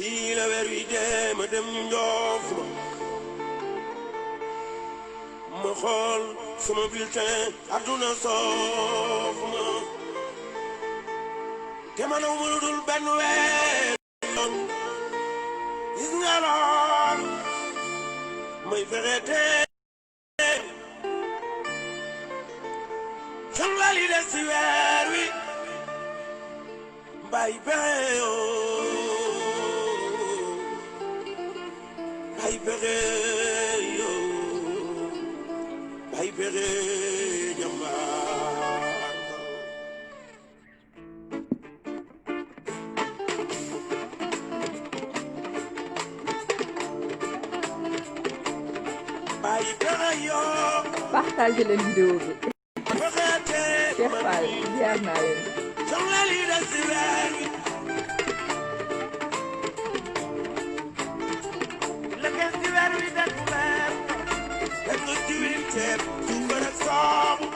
fii la weer wi dee ma dem ñu njoof ma xool sama bulletin àdduna soof ma te ma naw ma lu dul benn weer yoon gis nga lool may fexe te la li des ci weer wi mbay pexe yoo mbay pexe yoo mbay pexe jàmbaar mbay pexe yoo partage leen vidéo bi Cheikh Fall ziar naa leen soxla li des ci weer wi la des ci weer wi des weer def nga diwlin ceeb suukar ak saabu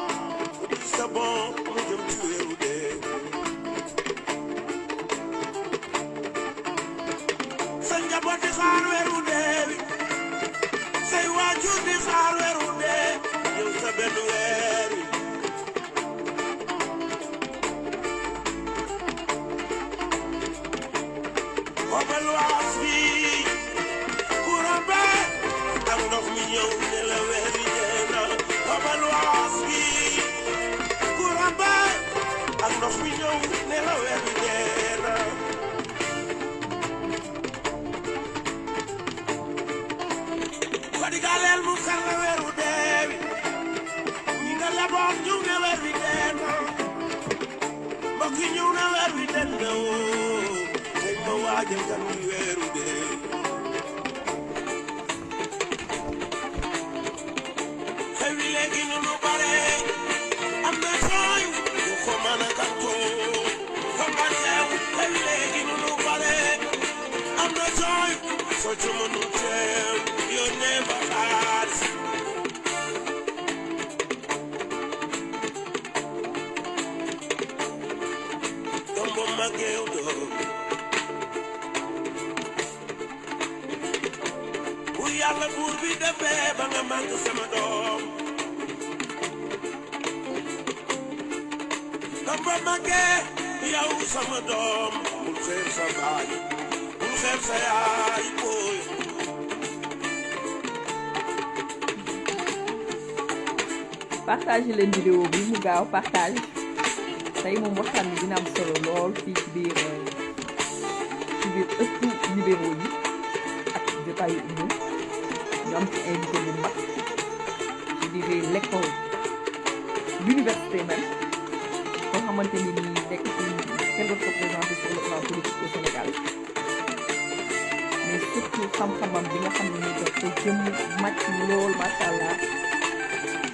di sabon mu jëm ci weeru dee sa njaboot di xaar weeru dee wi say waajur di xaar weeru dee yow sa benn weer wi xoolal waas bi courant ba ak ndox mi ñëw ne la weer wi dee na xoolal waas bi courant ba ak ndox mi ñëw ne la weer wi dee na ko digaaleel mu kar la weeru dee wi ñi nga leboon ñëw ne weer wi dee na mbokk yi ñëw na weer wi dee na ma waajal kan wi weeru dee xew wi léegi nu nu bare am na tooy du ko mën a kàttoo comme xew wi léegi nu nu bare am na tooy soo ci mënu teew yónnee ba xaalis tombo mageew doo yàlla buur bi defee ba nga màgg sama doom kam ba màggee yow sama doom bul xeeb sa baay bul xeeb sa yaay booy partage leen vidéo bi mu gaaw partage tey moom waxtaan bi dina am solo lool fii ci biir ëttu libéraux yi ak jotaayu umu ñu am ci invité bu mag je dirais l'école l'université même boo xamante ni nii nekk ci kenn doot ko présenté sur le plan politique au Sénégal mais surtout xam-xamam bi nga xam ne ni daf ko jëm màcc lool macha allah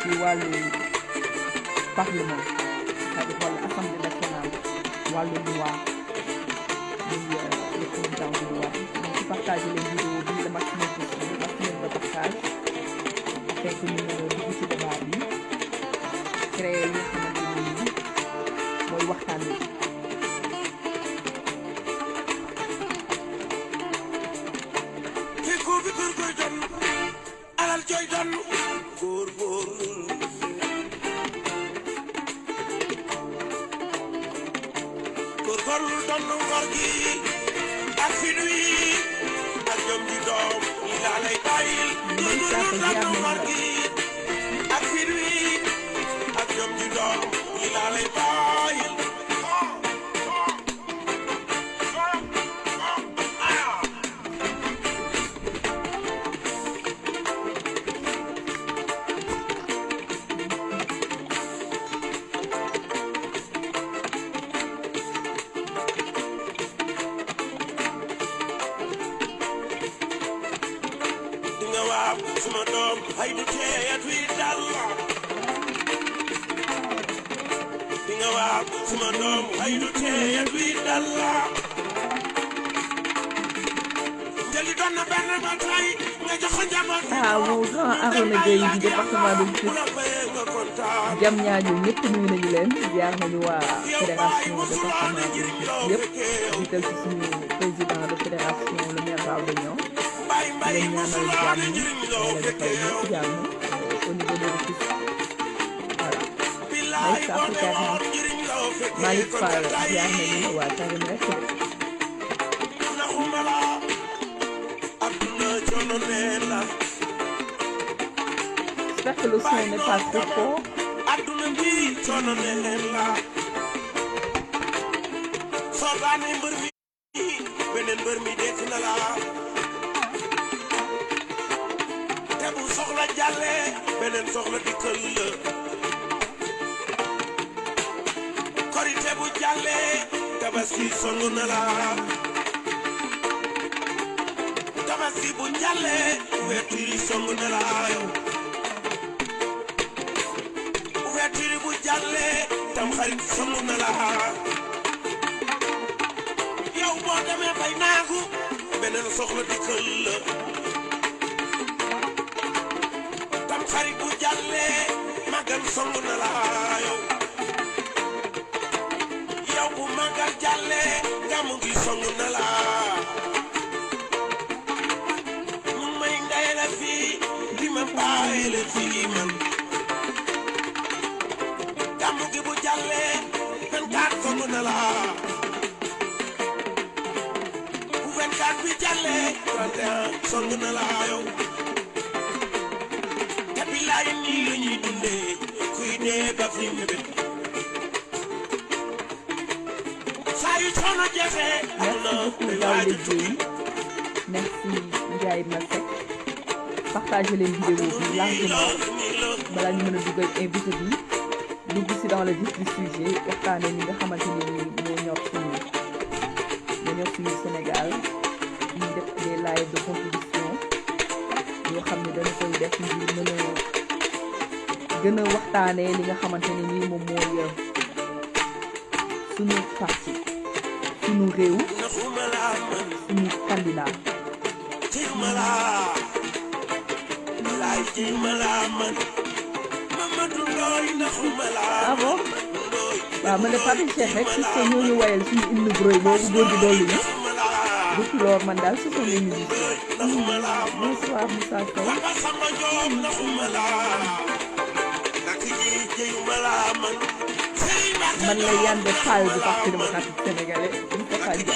ci wàllu parlement c'est-à-dire wàllu assemblée nationale wàllu loi muy le président de loi donc ci partager les vidéos bi le maximum possible le maximum de partage afin que ñu mën a dugg ci débat bi créer li nga xamante ni mooy waxtaan wi. fekku bi góor koy doon alal jooy doon góor góor góorgóorlu doon ngor gi ak fit wi ak jom ji doom yi laa lay bàyyil góorgóorlu doon ngor gi ak fit wi ak jom ji doom yi laa lay bàyyil suma doom ay du teeyat wi dal di nga waaw suma doom ay du teeyat wi dal jëli doon na benn ba tey nga jox ko njaboot ah mon grand Arona Gueye du département de Mbour jam ñaañu ñëpp nuyu nañu leen ziar nañu waa fédération département bu yëpp jiital ci suñu président de fédération le maire Daouda Niang leen ñaanal jàmm yàlla defal ñëpp jàmm au niveau de Rufisque voilà may saafu Karim Malick Fall ziar nañu waa Karim rek j'espère que le son n'est pas trop fort. Ouverture bu jàlle tam xarit songu na la yow boo demee bay naagu beneen soxla dikkal la tam xarit bu jàlle magal songu na la yow bu magal jàlle gàmmu gi songu na la ñu may ngay la fii di ma bàyyi la fii man gàmmu gi bu jàlle 24 songu na la bu 24 bi jàlle 31 songu na la yow te bilaay nii la ñuy dundee kuy dee ba fi mébét saa yu coono jafe merci beaucoup Daouda Dieye merci Ndiaye Masek partagez leen vidéo bi largement balaa ñu mën a dugal invité bi dugg si dans le vif du sujet waxtaane ñi nga xamante ni moo ñor suñu Sénégal ñu def des lives de compétition yoo xam ne dañu koy def ngir mën a gën a waxtaane li nga xamante ne nii moom mooy suñu parti suñu réew suñu candidat ah bon waaw man de Pape Cheikh rek puisque ñoo ñu wayal suñu hymne broy boobu góor gi dolli ñu depuis lors man daal ce sont les musiciens. Bonsoir Moussa Sow. man la Yande Fall du Parti démocratique sénégalais Moustapha Dia.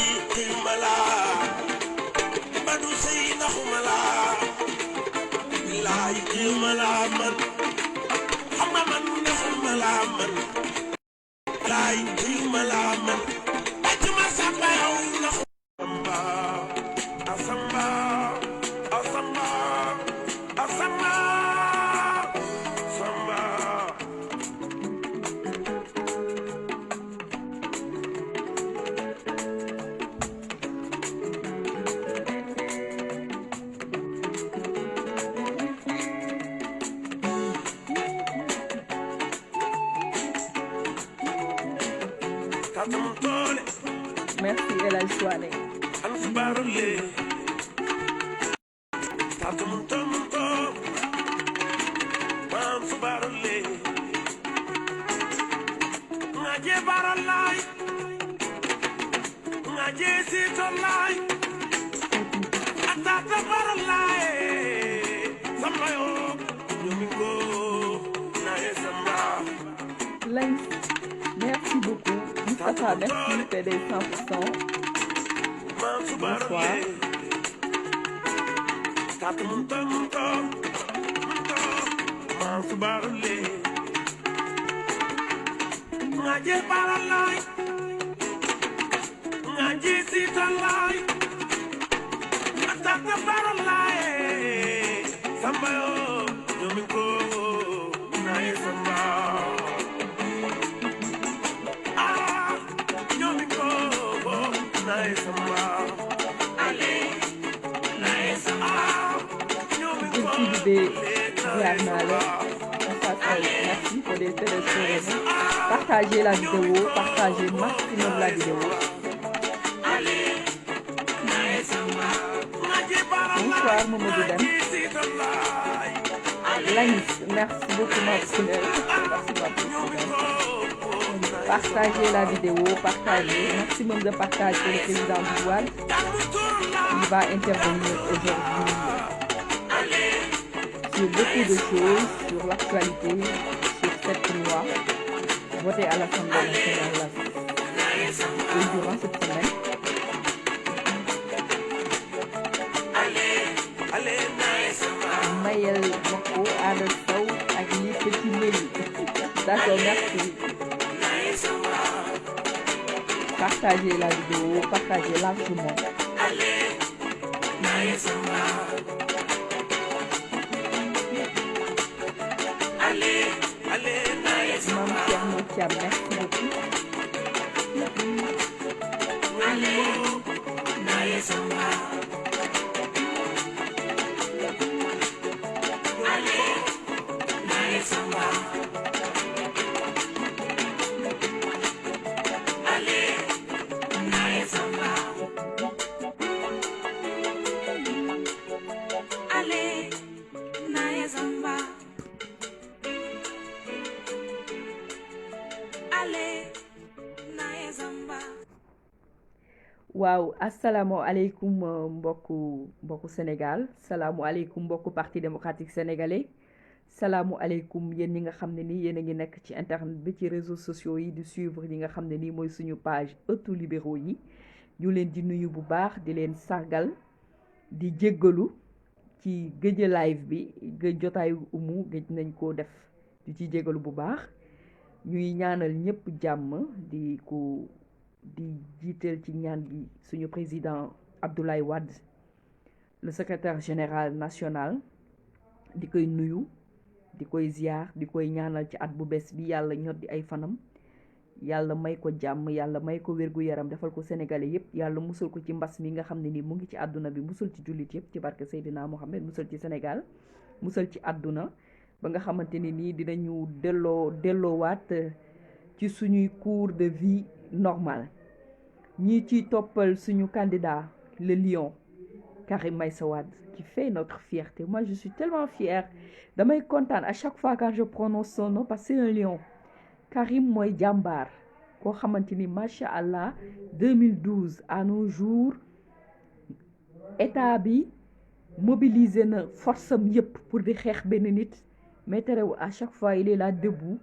Merci El Hadj Souane. Merci beaucoup. Moustapha, merci, PD 100%. Bonsoir. Merci pour des téléspectateurs. Partagez la vidéo, partagez maximum la vidéo. Bonsoir Mamadou Deme. Lanis, merci beaucoup ma poulaine. Merci ma poulaine. Partagez la vidéo, partagez, maximum de partage pour le président du Wade. Il va intervenir aujourd'hui sur beaucoup de choses, sur l'actualité, sur cette loi votée à l'Assemblée nationale durant cette semaine. Mayel Moko, Ada Sow, ak li Petit Meli. D'accord, merci. Partagez la vidéo, partagez largement. Mam Thierno Thiam, merci beaucoup. waaw asalaamaaleykum mbokku Sénégal salaamualeykum mbokku parti démocratique sénégalais salaamualeykum yéen ñi nga xam ne nii yéen a ngi nekk ci internet bi ci réseaux sociaux yi di suivre ñi nga xam ne nii mooy suñu page ëttu libéraux yi ñu leen di nuyu bu baax di leen sargal di jéggalu ci gëj live bi gëj jotaayu umu gëj nañ koo def di ci jéggalu bu baax ñuy ñaanal ñëpp jàmm di jiital ci ñaan gi suñu président Abdoulaye Wade le secrétaire général national di koy nuyu di koy ziar di koy ñaanal ci at bu bees bi yàlla ñoddi ay fanam yàlla may ko jàmm yàlla may ko wérgu yaram defal ko sénégalais yépp yàlla musul ko ci mbas mi nga xam ne nii mu ngi ci àdduna bi musul ci jullit yépp ci barke Seydina Mohamed musul ci Sénégal musal ci àdduna ba nga xamante ni nii dinañu delloowaat ci suñuy cours de vie normal ñi ci toppal suñu candidat le lion Karim Meïssa Wade qui fait notre fierté. Moi je suis tellement fière damay kontaan à chaque fois quand je prononce son nom parce que c'est un lion. Karim mooy jàmbaar koo xamante ni macha allah 2012 à nos jours état bi mobilisé na force am yëpp pour di xeex benn nit mais terewul à chaque fois il est là debout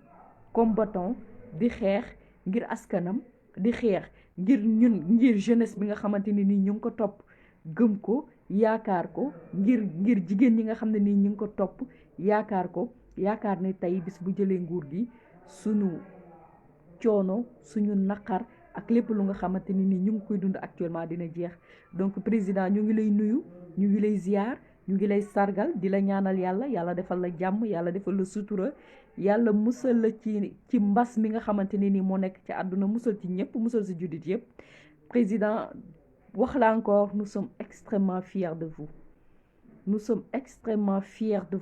combattant di xeex ngir askanam di xeex ngir jeunesse bi nga xamante ni nii ñu ngi ko topp gëm ko yaakaar ko ngir jigéen ñi nga xam ne nii ñu ngi ko topp yaakaar ko yaakaar ne tey bis bu jëlee nguur gi suñu coono suñu naqar ak lépp lu nga xamante ni nii ñu ngi koy dund actuellement dina jeex donc président ñu ngi lay nuyu ñu ngi lay ziar ñu ngi lay sargal di la ñaanal yàlla defal la jàmm yàlla defal la sutura yàlla musal la ci mbas mi nga xamante ni nii moo nekk ci àdduna musal ci ñëpp musal si juddit yëpp président wax la encore nous sommes extrêmement fiers de vous nous sommes extrêmement fiers de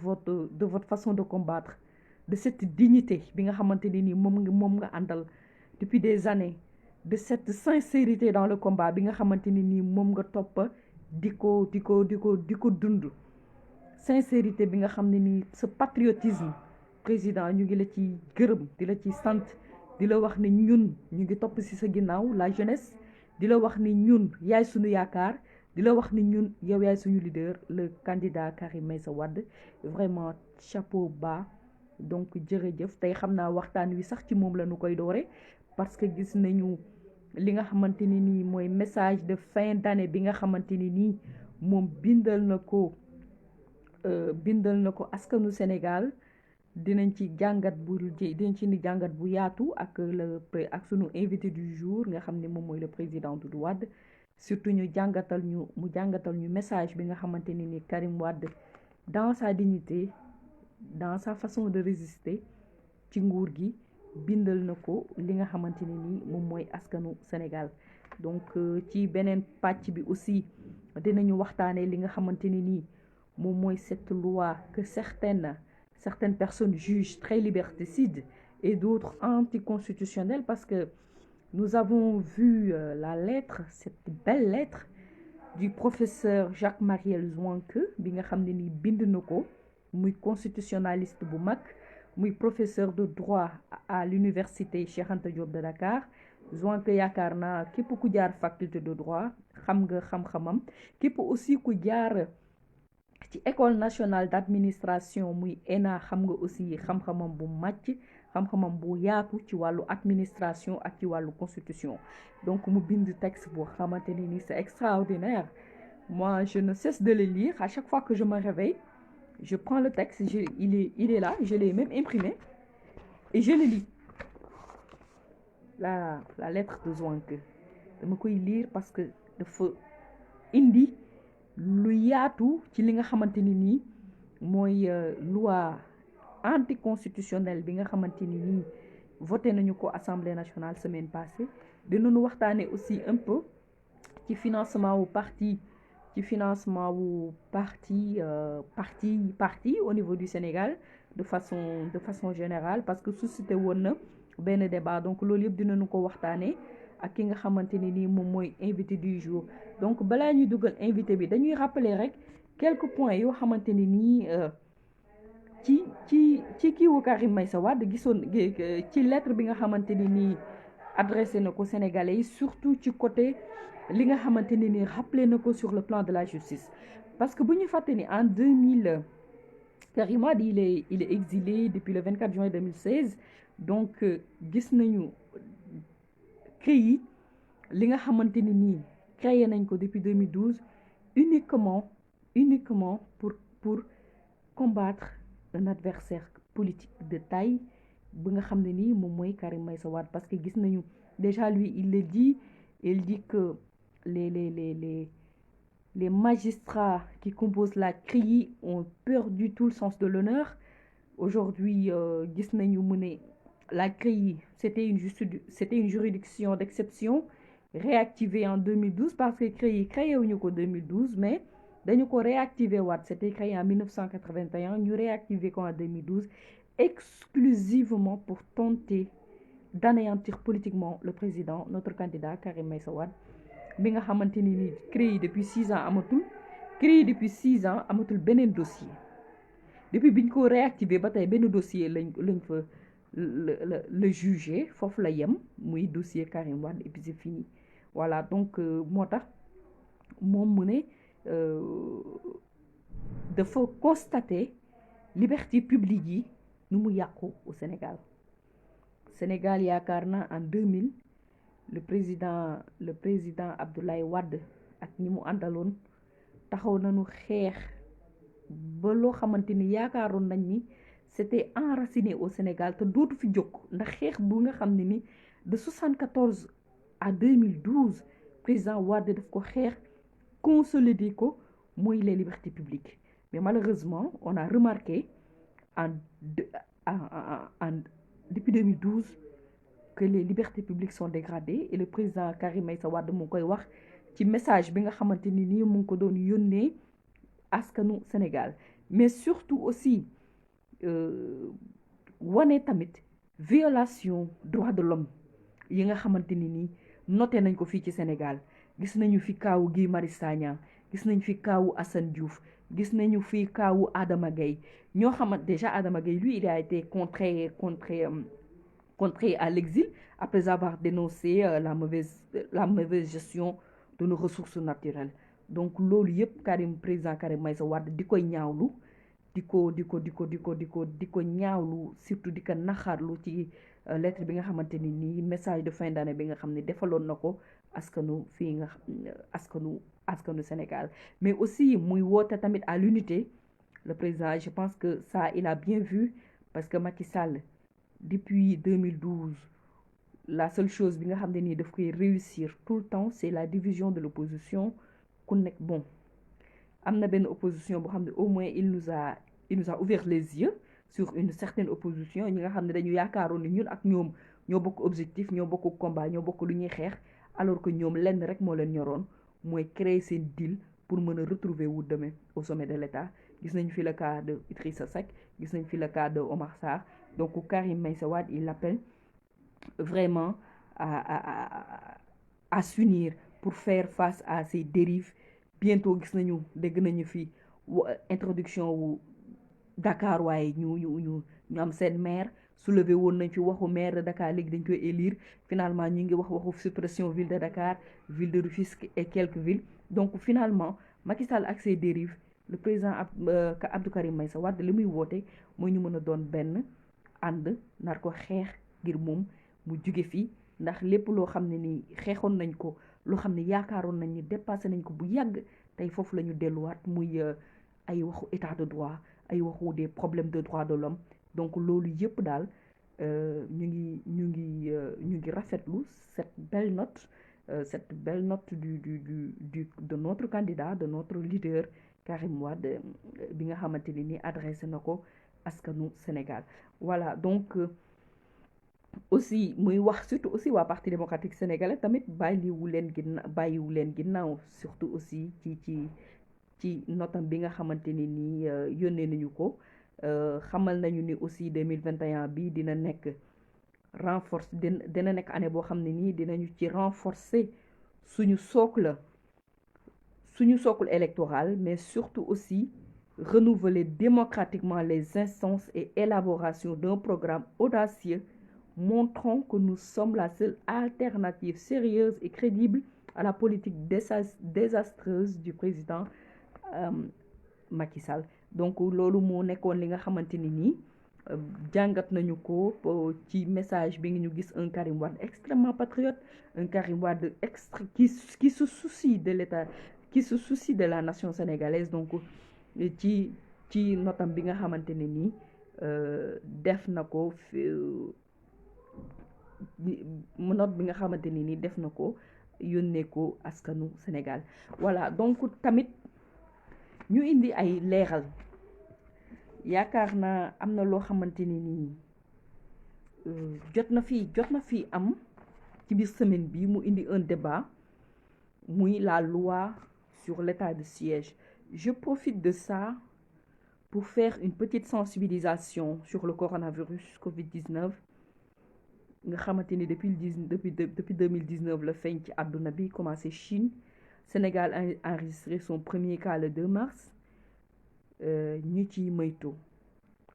votre façon de combattre de cette dignité bi nga xamante ni nii moom nga àndal depuis des années de cette sincérité dans le combat bi nga xamante ni nii moom nga topp di ko dund sincérité bi nga xam ne nii ce patriotisme président ñu ngi la ci gërëm di la ci sant di la wax ni ñun ñu ngi topp ci sa ginnaaw la jeunesse di la wax ni ñun yaay suñu yaakaar di la wax ni ñun yow yaay suñu leader le candidat Karim Meïssa Wade vraiment chapeau bas donc jërëjëf tey xam naa waxtaan wi sax ci moom la ñu koy doore parce que gis nañu li nga xamante ni nii mooy message de fin d'année bi nga xamante ni nii moom bindal na ko askanu Sénégal dinañ ci jàngat bu yaatu ak sunu invité du jour nga xam ne moom mooy le président Doudou Wade surtout mu jàngatal ñu message bi nga xamante ni ni Karim Wade dans sa dignité dans sa façon de résister ci nguur gi bindal na ko li nga xamante ni nii moom mooy askanu Sénégal donc ci beneen pàcc bi aussi dinañu waxtaanee li nga xamante ni nii moom mooy cette loi que certaines personnes jugent très liberticide et d'autres anticonstitutionnelle parce que nous avons vu la lettre, cette belle lettre du professeur Jacques Mariel Zouanke bi nga xam ne ni bind na ko muy constitutionnaliste bu mag muy professeur de droit à l'université Cheikh Anta Diop de Dakar Zouanke yaakaar naa képp ku jaar faculté de droit xam nga xam-xamam képp aussi ku jaar ci école nationale d'administration muy ENA xam nga aussi xam-xamam bu màcc xam-xamam bu yaatu ci wàllu administration ak ci wàllu constitution donc mu bind texte boo xamante ni c'est extraordinaire. Moi je ne cesse de le lire à chaque fois que je me réveille je prends le texte il est là je l'ai même imprimé et je le lis la lettre de Zouanke dama koy lire parce que dafa indi lu yaatu ci li nga xamante ni nii mooy loi anticonstitutionnelle bi nga xamante ni nii voté nañu ko assemblée nationale semaine passée dinañu waxtaane aussi un peu ci financement wu parti parti au niveau du Sénégal de façon générale parce que suscité woon na benn débat donc loolu yëpp dinañu ko waxtaane ak ki nga xamante ni nii moom mooy invité du jour donc balaa ñuy dugal invité bi dañuy rappeler rek quelques points yoo xamante ni nii ci kiiwu Karim Meïssa Wade gisoon ci lettre bi nga xamante ni nii adressé na ko Sénégalais yi surtout ci côté li nga xamante ni nii rappelé na ko sur le plan de la justice parce que bu ñu fàtte ni en 2000 Karim Wade il est exilé depuis le 24 juin 2016 donc gis nañu CREI li nga xamante ni nii créé nañ ko depuis 2012 uniquement pour combattre un adversaire politique de taille bi nga xam ne nii moom mooy Karim Meïssa Wade parce que gis nañu déjà lui il dit que les magistrats qui composent la CREI ont perdu tout le sens de l'honneur aujourd'hui gis nañu mu ne la CREI c'était une juridiction d'exception réactivée en 2012 parce que CREI créé wuñu ko 2012 mais dañu ko réactiver waat c'était créé en 1981 ñu réactiver ko en 2012 exclusivement pour tenter d'anéantir politiquement le président notre candidat Karim Meïssa Wade bi nga xamante ni CREI depuis 6 ans amatul beneen dossier depuis biñ ko réactiver ba tey benn dossier lañ fa le juger foofu la yem muy dossier Karim Wade et puis c'est fini voilà donc moo tax moom mu ne dafa constater liberté publique yi nu mu yàqu au Sénégal yaakaar na en 2000 le président Abdoulaye Wade ak ñi mu àndaloon taxaw nañu xeex ba loo xamante ni yaakaaroon nañ ni c'était enraciné au Sénégal te dootu fi jóg ndax xeex bu nga xam ne ni de 74 à 2012 président Wade daf ko xeex consolider ko mooy les libertés publiques mais malheureusement on a remarqué depuis 2012 que les libertés publiques sont dégradées et le président Karim Meïssa Wade mu ngi koy wax ci message bi nga xamante ni nii mu ngi ko doon yónnee askanu Sénégal mais surtout aussi wane tamit violation droits de l'homme yi nga xamante ni nii noté nañ ko fii ci Sénégal gis nañu fi kaawu Guy Marius Sagna gis nañ fi kaawu Assane Diouf gis nañu fi kaawu Adama Gaye ñoo xamante déjà Adama Gaye lui il a été contraint à l'exil après avoir dénoncé la mauvaise gestion de nos ressources naturelles donc loolu yëpp président Karim Meïssa Wade di koy ñaawlu di ko ñaawlu surtout di ko naxarlu ci lettre bi nga xamante ni nii message de fin d'année bi nga xam ne defaloon na ko askanu fii nga askanu Sénégal mais aussi muy woote tamit à l'unité le président je pense que ça il a bien vu parce que Macky Sall depuis 2012 la seule chose bi nga xam ne nii daf koy réussir tout le temps c'est la division de l'opposition ku nekk bon am na benn opposition boo xam ne au moins il nous a ouvert les yeux sur une certaine opposition ñi nga xam ne dañu yaakaaroon ni ñun ak ñoom ñoo bokk objectif ñoo bokk combat ñoo bokk lu ñuy xeex alors que ñoom lenn rek moo leen ñoroon mooy créer seen deal pour mën a retrouver wu demain au sommet de l'État gis nañu fi le cas de Idrissa Seck gis nañu fi le cas de Omar Sarr donc Karim Meïssa Wade il appelle vraiment à s'unir pour faire face à ces dérives bientôt gis nañu dégg nañu fi introduction wu Dakar waaye ñu am seen maire soulevé woon nañ fi waxu maire de Dakar léegi dañ koy élire finalement ñu ngi wax waxu suppression ville de Dakar ville de Rufisque et quelques villes donc finalement Macky Sall ak ses dérives le président Abdou Karim Meïssa Wade li muy woote mooy ñu mën a doon benn ànd nar ko xeex ngir moom mu jóge fii ndax lépp loo xam ne ni xeexoon nañ ko loo xam ne yaakaaroon nañ ni dépassé nañ ko bu yàgg tey foofu la ñu delluwaat muy ay waxu état de droit ay waxu des problèmes de droits de l'homme donc loolu yëpp daal ñu ngi rafetlu cette belle note de notre candidat de notre leader Karim Wade bi nga xamante ni adressé na ko askanu Sénégal voilà donc aussi muy wax surtout aussi waa parti démocratique sénégalais tamit bàyyiwu leen ginnaaw surtout aussi ci notam bi nga xamante ni nii yónnee nañu ko xamal nañu ni aussi 2021 bi dina nekk dina nekk année boo xam ne nii dinañu ci renforcer suñu socle électoral mais surtout aussi renouveler démocratiquement les instances et élaboration d'un programme audacieux montrant que nous sommes la seule alternative sérieuse et crédible à la politique désastreuse du président Macky Sall donc loolu moo nekkoon li nga xamante ni nii jàngat nañu ko ci message bi ngi ñu gis un Karim Wade extrêmement patriote un Karim Wade qui se soucie de l'État qui se soucie de la nation sénégalaise donc ci notam bi nga xamante ne nii def na ko note bi nga xamante ni nii def na ko yónnee ko askanu Sénégal voilà donc tamit ñu indi ay leeral yaakaar naa am na loo xamante ni nii jot na fi am ci biir semaine bi mu indi un débat muy la loi sur l'état de siège je profite de ça pour faire une petite sensibilisation sur le coronavirus Covid-19 nga xamante ni depuis 2019 la feeñ ci àdduna bi commencé Chine Sénégal a enregistré son premier cas le 2 mars ñu ci moytu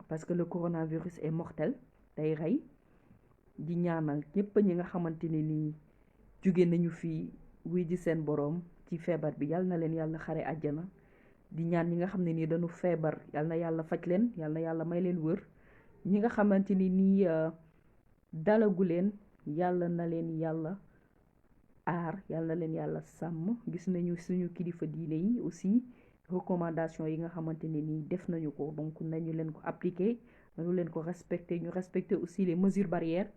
parce que le coronavirus est mortel day rey di ñaanal ñépp ñi nga xamante ne ni jóge nañu fi wuy ji seen boroom ci feebar bi yal na leen yàlla xare àjjana di ñaan ñi nga xam ne nii dañu feebar yal na yàlla faj leen yal na yàlla may leen wër ñi nga xamante ni nii dalagu leen yàlla na leen yàlla aar yàlla leen yàlla sàmm gis nañu suñu kilifa diine yi aussi recommandation yi nga xamante ne nii def nañu ko donc nañu leen ko appliquer nañu leen ko respecter ñu respecter aussi les mesures barrières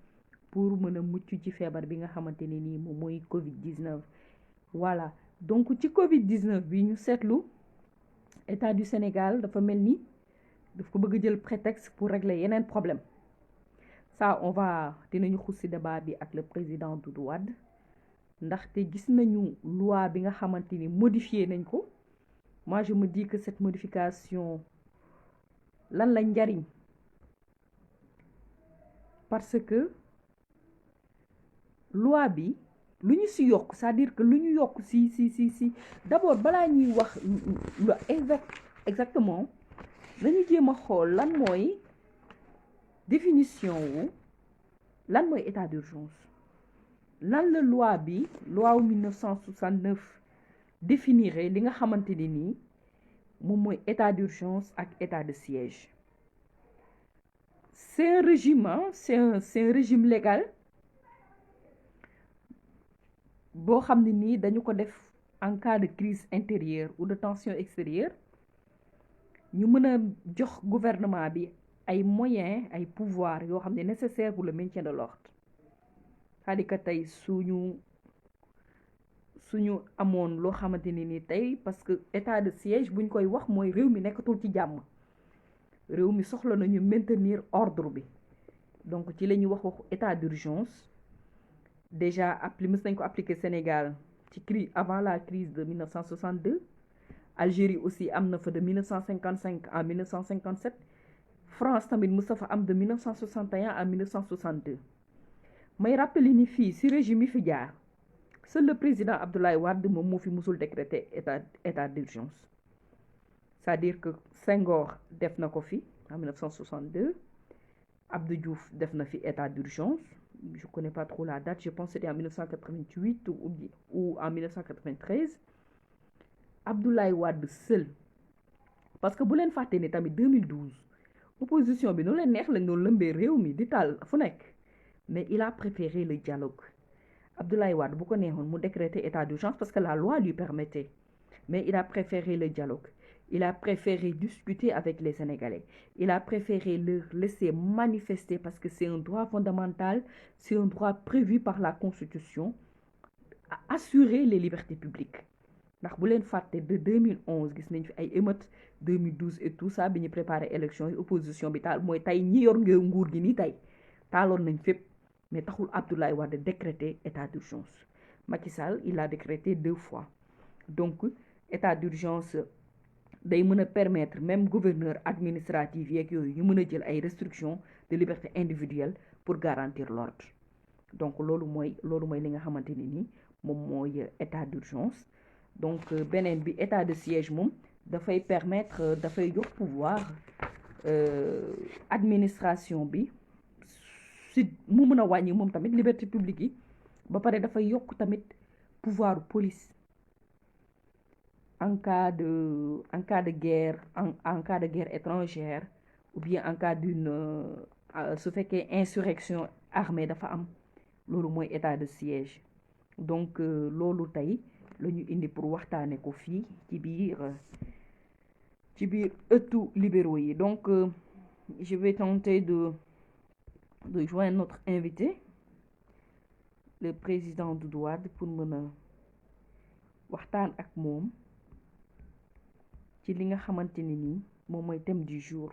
pour mën a mucc ci feebar bi nga xamante ne nii moom mooy Covid-19 voilà donc ci Covid-19 bi ñu seetlu état du Sénégal dafa mel ni daf ko bëgg jël prétexte pour régler yeneen problème ça dinañu xuus ci débat bi ak le président Doudou Wade ndaxte gis nañu loi bi nga xamante ni modifié nañ ko moi je me dis que cette modification lan la njariñ parce que loi bi lu ñu ci yokk c'est-à-dire que lu ñu yokk si d'abord balaa ñuy wax lu exactement nañu jéem a xool lan mooy définition wu lan mooy état d'urgence lan la loi bi loi wu 1969 définirait li nga xamante ne nii moom mooy état d'urgence ak état de siège c'est un régime c'est un régime légal boo xam ne nii dañu ko def en cas de crise intérieure ou de tension extérieure ñu mën a jox gouvernement bi ay moyens ay pouvoirs yoo xam ne nécessaire pour le maintien de l'ordre c'est-à-dire que tey suñu amoon loo xamante ne ni tey parce que état de siège buñ koy wax mooy réew mi nekkatul ci jàmm réew mi soxla nañu maintenir ordre bi donc ci la ñuy waxu état d'urgence déjà mës nañ ko appliqué Sénégal ci crise avant la crise de 1962 Algérie aussi am na fa de 1955 à 1957 France tamit mës na fa am de 1961 à 1962 may rappeli ni fii ci régime yi fi jaar seul le président Abdoulaye Wade moom moo fi musul décréter état d'urgence c'est-à-dire que Senghor def na ko fi en 1962. Abdou Diouf def na fi état d'urgence. Je connais pas trop la date, je pense que c'était en 1988 ou en 1993. Abdoulaye Wade seul, parce que bu leen fàtte ne tamit 2012 opposition bi nu leen neex lañ doon lëmbee réew mi di taal fu nekk, mais il a préféré le dialogue. Abdoulaye Wade bu ko neexoon mu décréter état d'urgence parce que la loi lui permettait, mais il a préféré le dialogue. Il a préféré discuter avec les Sénégalais. Il a préféré leur laisser manifester parce que c'est un droit fondamental, c'est un droit prévu par la Constitution, à assurer les libertés publiques. ndax bu leen fàtte de 2011 gis nañ fi ay émeutes 2012 et tout ça bi ñu préparé élection yi opposition bi taal mooy tey ñi yor nguur gi nii tey taaloon nañ fépp, mais taxul Abdoulaye Wade décréter état d'urgence. Macky Sall il a décrété 2 fois. Donc état d'urgence day mën a permettre même gouverneur administratif yeeg yooyu ñu mën a jël ay restrictions de liberté individuelle pour garantir l'ordre. Donc loolu mooy li nga xamante ni nii moom mooy état d'urgence. Donc beneen bi état de siège moom dafay permettre dafay jox pouvoir administration bi si mu mën a wàññi moom tamit liberté publique yi ba pare dafay yokk tamit pouvoir police en cas de guerre en cas de guerre étrangère ou bien en cas d'une su fekkee insurrection armée dafa am, loolu mooy état de siège. Donc loolu tey la ñu indi pour waxtaane ko fii ci biir ëttu libéraux yi. Donc je vais tenter de joindre notre invité le président Doudou Wade pour mën a waxtaan ak moom ci li nga xamante ni nii moom mooy thème du jour,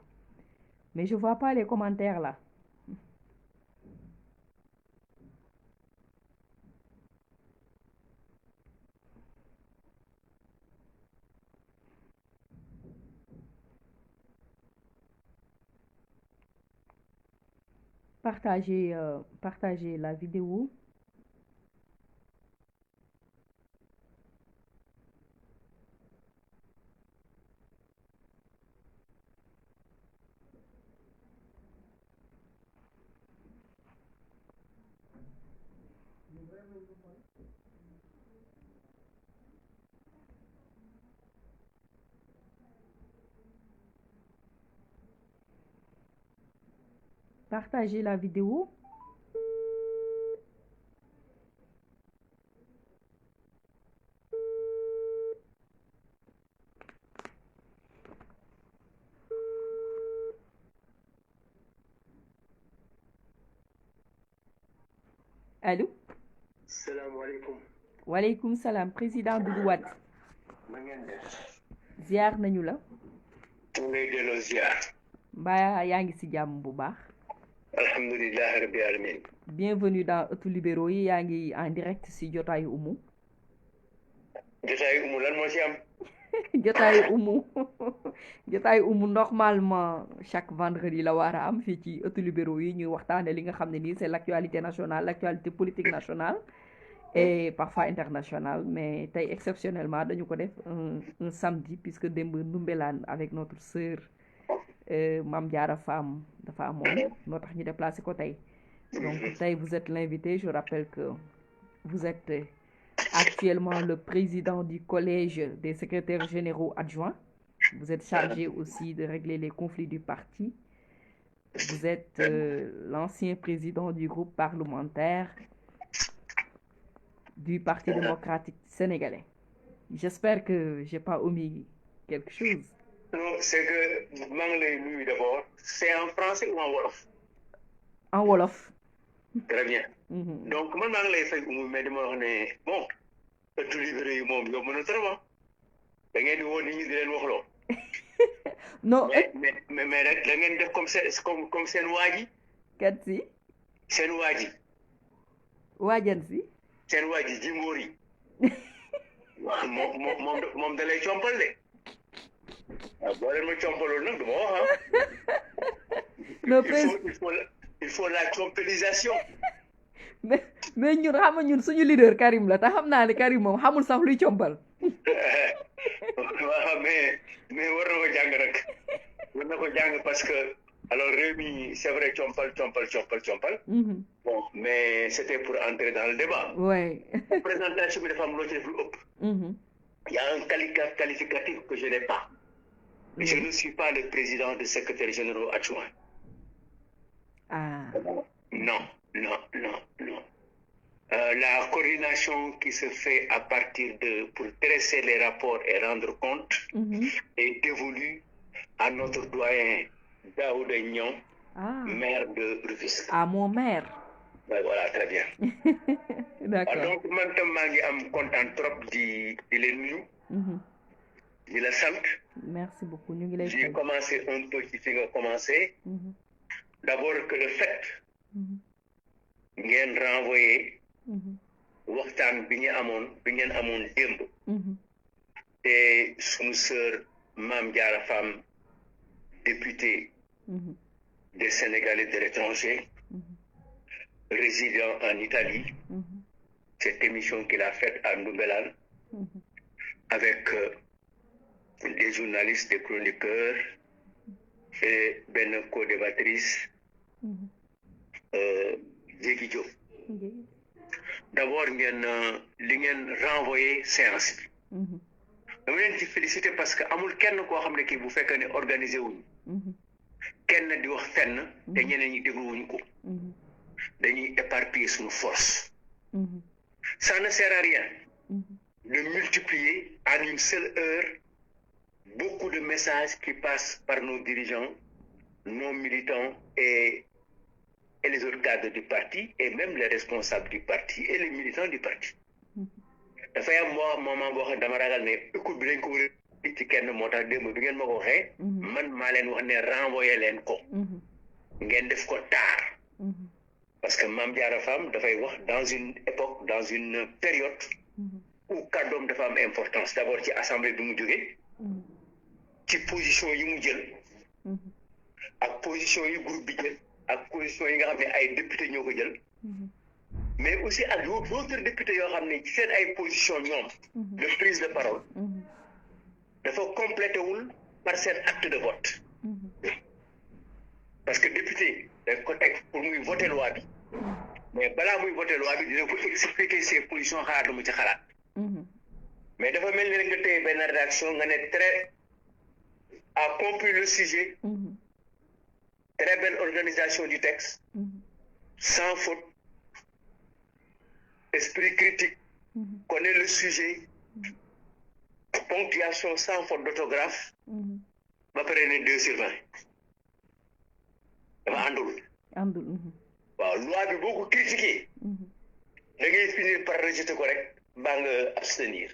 mais je vois pas les commentaires là. Partagez la vidéo. Partagez la vidéo. Allô? Salaamaaleykum. Waaleykum salaam président Doudou Wade. ma ngeen def. ziar nañu la. mu ngay delloo ziar. mbaa yaa ngi ci jàmm bu baax. alhamdulilah rabbi alamin. Bienvenue dans ëttu libéraux yi, yaa ngi en direct ci jotaayu umu. jotaayu umu lan moo ci am. jotaayu umu normalement chaque vendredi la war a am fii ci ëttu libéraux yi ñuy waxtaane li nga xam ne nii c'est l'actualité nationale, l'actualité politique nationale et parfois internationale, mais tey exceptionnellement dañu ko def un samedi puisque démb Ndoumbelane avec notre sœur Mame Diarra Fam dafa amoon moo tax ñu déplacé ko tey. Donc tey vous êtes l'invité. Je rappelle que vous êtes actuellement le président du collège des secrétaires généraux adjoints. Vous êtes chargé aussi de régler les conflits du parti. Vous êtes l'ancien président du groupe parlementaire du Parti démocratique sénégalais. J'espère que j'ai pas omis quelque chose. Non, c'est que maa ngi lay nuyu d'abord. C'est en français ou en wolof? En wolof. Très bien. Donc man maa ngi lay fay umu, mais dama wax ne bon ëttu libéraux yi moom yomb na trop da ngeen di woo nit ñi di leen waxloo. Non. mais rek da ngeen def comme seen waa ji. kat si. seen waa ji. waajan si. seen waa ji Jimbóor yi. waaw moom da lay compal de. waaw boo leen ma compaloon nag du ma wax il faut la compalisation. mais ñun xam nga ñun suñu leader Karim la te xam naa ne Karim moom xamul sax luy compal. waaw mais war na ko jàng nag mën na ko jàng parce que alors réew mi c'est vrai compal. Bon mais c'était pour entrer dans le débat. Ouais. Présentation bi dafa am loo ci def lu ëpp. Il y a un qualificatif que je n'ai pas. Je ne suis pas le président du secrétaire général adjoint. Ah. Non. La coordination qui se fait à partir pour dresser les rapports et rendre compte est dévolue à notre doyen Daouda Niang, maire de Rufisque. Ah, mon maire. Ouais, voilà, très bien. D'accord. Donc, man tam maa ngi am content trop di leen nuyu. di la sant. Merci beaucoup. Ñu ngi lay J'ai commencé un peu ci fi nga commencé. D'abord que le fait ngeen renvoyer waxtaan bi ngeen amoon démb. te sunu sœur Mame Diarra Fam, députée des Sénégalais de l'étranger, résidant en Italie, cette émission qu'il a faite à Ndoumbelane, avec des journalistes, des chroniqueurs et une co-débattrice, Djeki Diop. D'abord, li ngeen renvoyé séance bi. dama leen ci féliciter parce que amul kenn koo xam ne kii bu fekkee ne organisé wuñu kenn di wax fenn te ñeneen ñi dégluwuñu ko dañuy éparpiller suñu force. Ça ne sert à rien de multiplier en une seule heure beaucoup de messages qui passent par nos dirigeants, nos militants et les autres cadres du parti et même les responsables du parti et les militants du parti. dafay am moment boo xam ne dama ragal ne écoute bi dañ ko war a ci kenn moo tax démb bi ngeen ma ko waxee man maa leen wax ne renvoyer leen ko ngeen def ko tard parce que Mame Diarra Fam dafay wax dans une époque, dans une période où kàddoom dafa am importance d'abord ci assemblée bi mu jógee ci position yi mu jël ak position yi groupe bi jël ak position yi nga xam ne ay député ñoo ko jël mais aussi ak d'autres députés yoo xam ne ci seen ay position ñoom de prise de parole dafa complété wul par seen acte de vote parce que député dañ ko teg pour muy voter loi bi mais balaa muy voter loi bi dina ko expliquer ses positions xalaat lu mu ci xalaat mais dafa mel ni rek nga téye benn rédaction nga ne très a compris le sujet très belle organisation du texte sans faute, esprit critique, connaît le sujet, ponctuation sans faute d'orthographe, va prendre 2 sur 20. Dama àndul. Waaw loi bi boo ko critiquer da ngay finir par rejeter ko rek mbaa nga abstenir.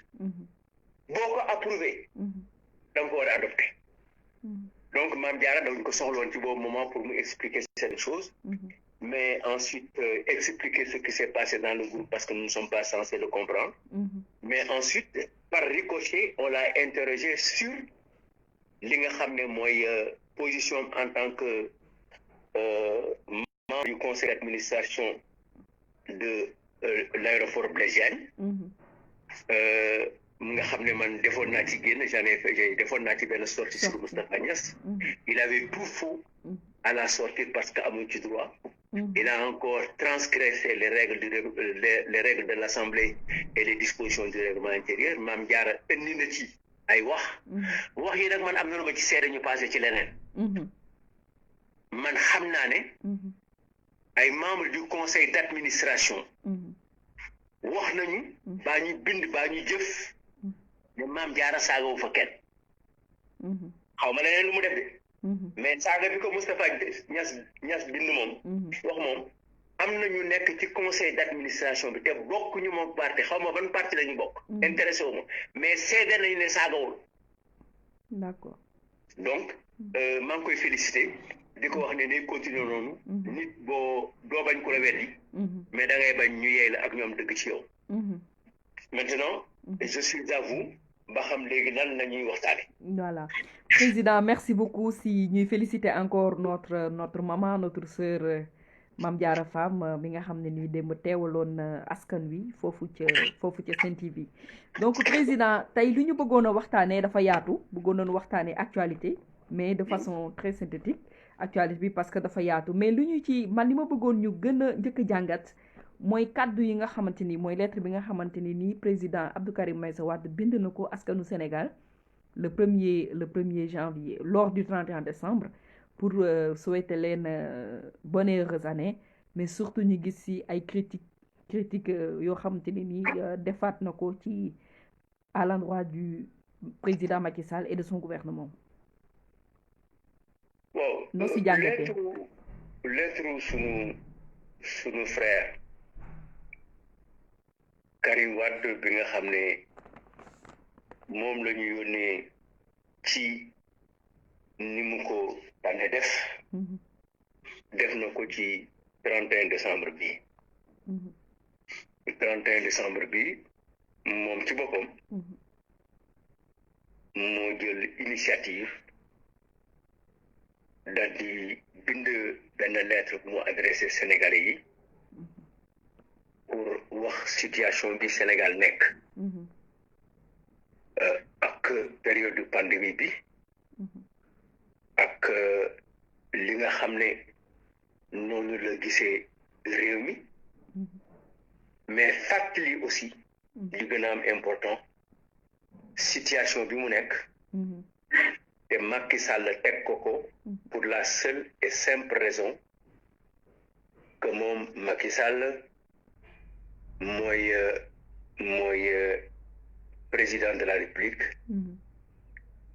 Boo ko approuver da nga ko war a adopter. Donc Mame Diarra dañ ko soxloon ci boobu moment pour mu expliquer cette chose. Mais ensuite expliquer ce qui s'est passé dans le groupe parce que nous ne sommes pas censés le comprendre. Mais ensuite, par ricochet, on l'a interrogé sur li nga xam ne mooy position en tant que membre du conseil d'administration de l'aéroport Blaise Diagne. nga xam ne man defoon naa ci génn defoon naa ci benn sortie sur Moustapha Niasse. Il avait tout faux à la sortie parce que amuñ ci droit. Il a encore transgressé les règles de l'Assemblée et les dispositions du règlement intérieur. Mame Diarra indi na ci ay wax yi nag man am na lu ma ci seede ñu passé ci leneen. Man xam naa ne ay membres du conseil d'administration wax nañu baa ñu bind baa ñu jëf ne Mame Diarra saagawu fa kenn xaw ma leneen lu mu def de mais saaga bi ko Moustapha Niasse bind moom wax moom am na ñu nekk ci conseil d'administration bi te bokk ñu moom parti xaw ma ban parti la ñu bokk intéressé wu ma mais seede nañu ne saagawul. D'accord. Donc maa ngi koy féliciter di ko wax ne day continuer noonu nit doo bañ ko la weddi mais da ngay bañ ñu yeey la ak ñoom dëgg ci yow. Maintenant je suis à vous ba xam léegi lan la ñuy waxtaane. Voilà. Président, merci beaucoup si ñuy féliciter encore notre maman, notre sœur Mame Diarra Fam mi nga xam ne nii démb teewaloon askan wi foofu ca Sen TV. Donc président tey lu ñu bëggoon a waxtaanee dafa yaatu bëggoon nañu waxtaanee actualité mais de façon très synthétique actualité bi parce que dafa yaatu mais lu ñu ci man li ma bëggoon ñu gën a njëkk a jàngat mooy kàddu yi nga xamante ni mooy lettre bi nga xamante ni nii président Abdou Karim Meïssa Wade bind na ko askanu Sénégal le 1er janvier lors du 31 décembre pour souhaiter leen bonne et heureuse année mais surtout ñu gis ci ay critique yoo xamante ni nii defaat na ko ci à l'endroit du président Macky Sall et de son gouvernement. Bon, noo si jàngatee lettre sunu frère Karim Wade bi nga xam ne moom la ñu yónnee ci ni mu ko tànne def na ko ci 31 décembre bi 31 décembre bi moom ci boppam moo jël initiative daal di bind benn lettre bu mu adressé Sénégalais yi pour wax situation bi Sénégal nekk ak période de pandémie bi ak li nga xam ne noonu la gisee réew mi mais fàttali aussi li gën a am important situation bi mu nekk te Macky Sall teg ko pour la seule et simple raison que moom Macky Sall mooy président de la République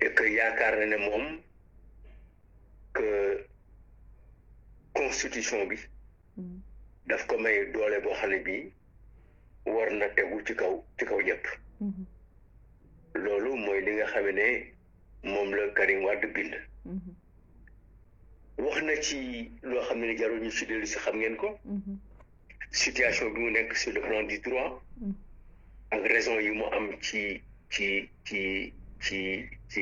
et que yaakaar na ne moom que constitution bi daf ko may doole boo xam ne bii war na tegu ci kaw ñëpp loolu mooy li nga xam ne moom la Karim Wade bind wax na ci loo xam ne jarul ñu ci dellu si xam ngeen ko situation bi mu nekk sur le plan du droit ak raison yi mu am ci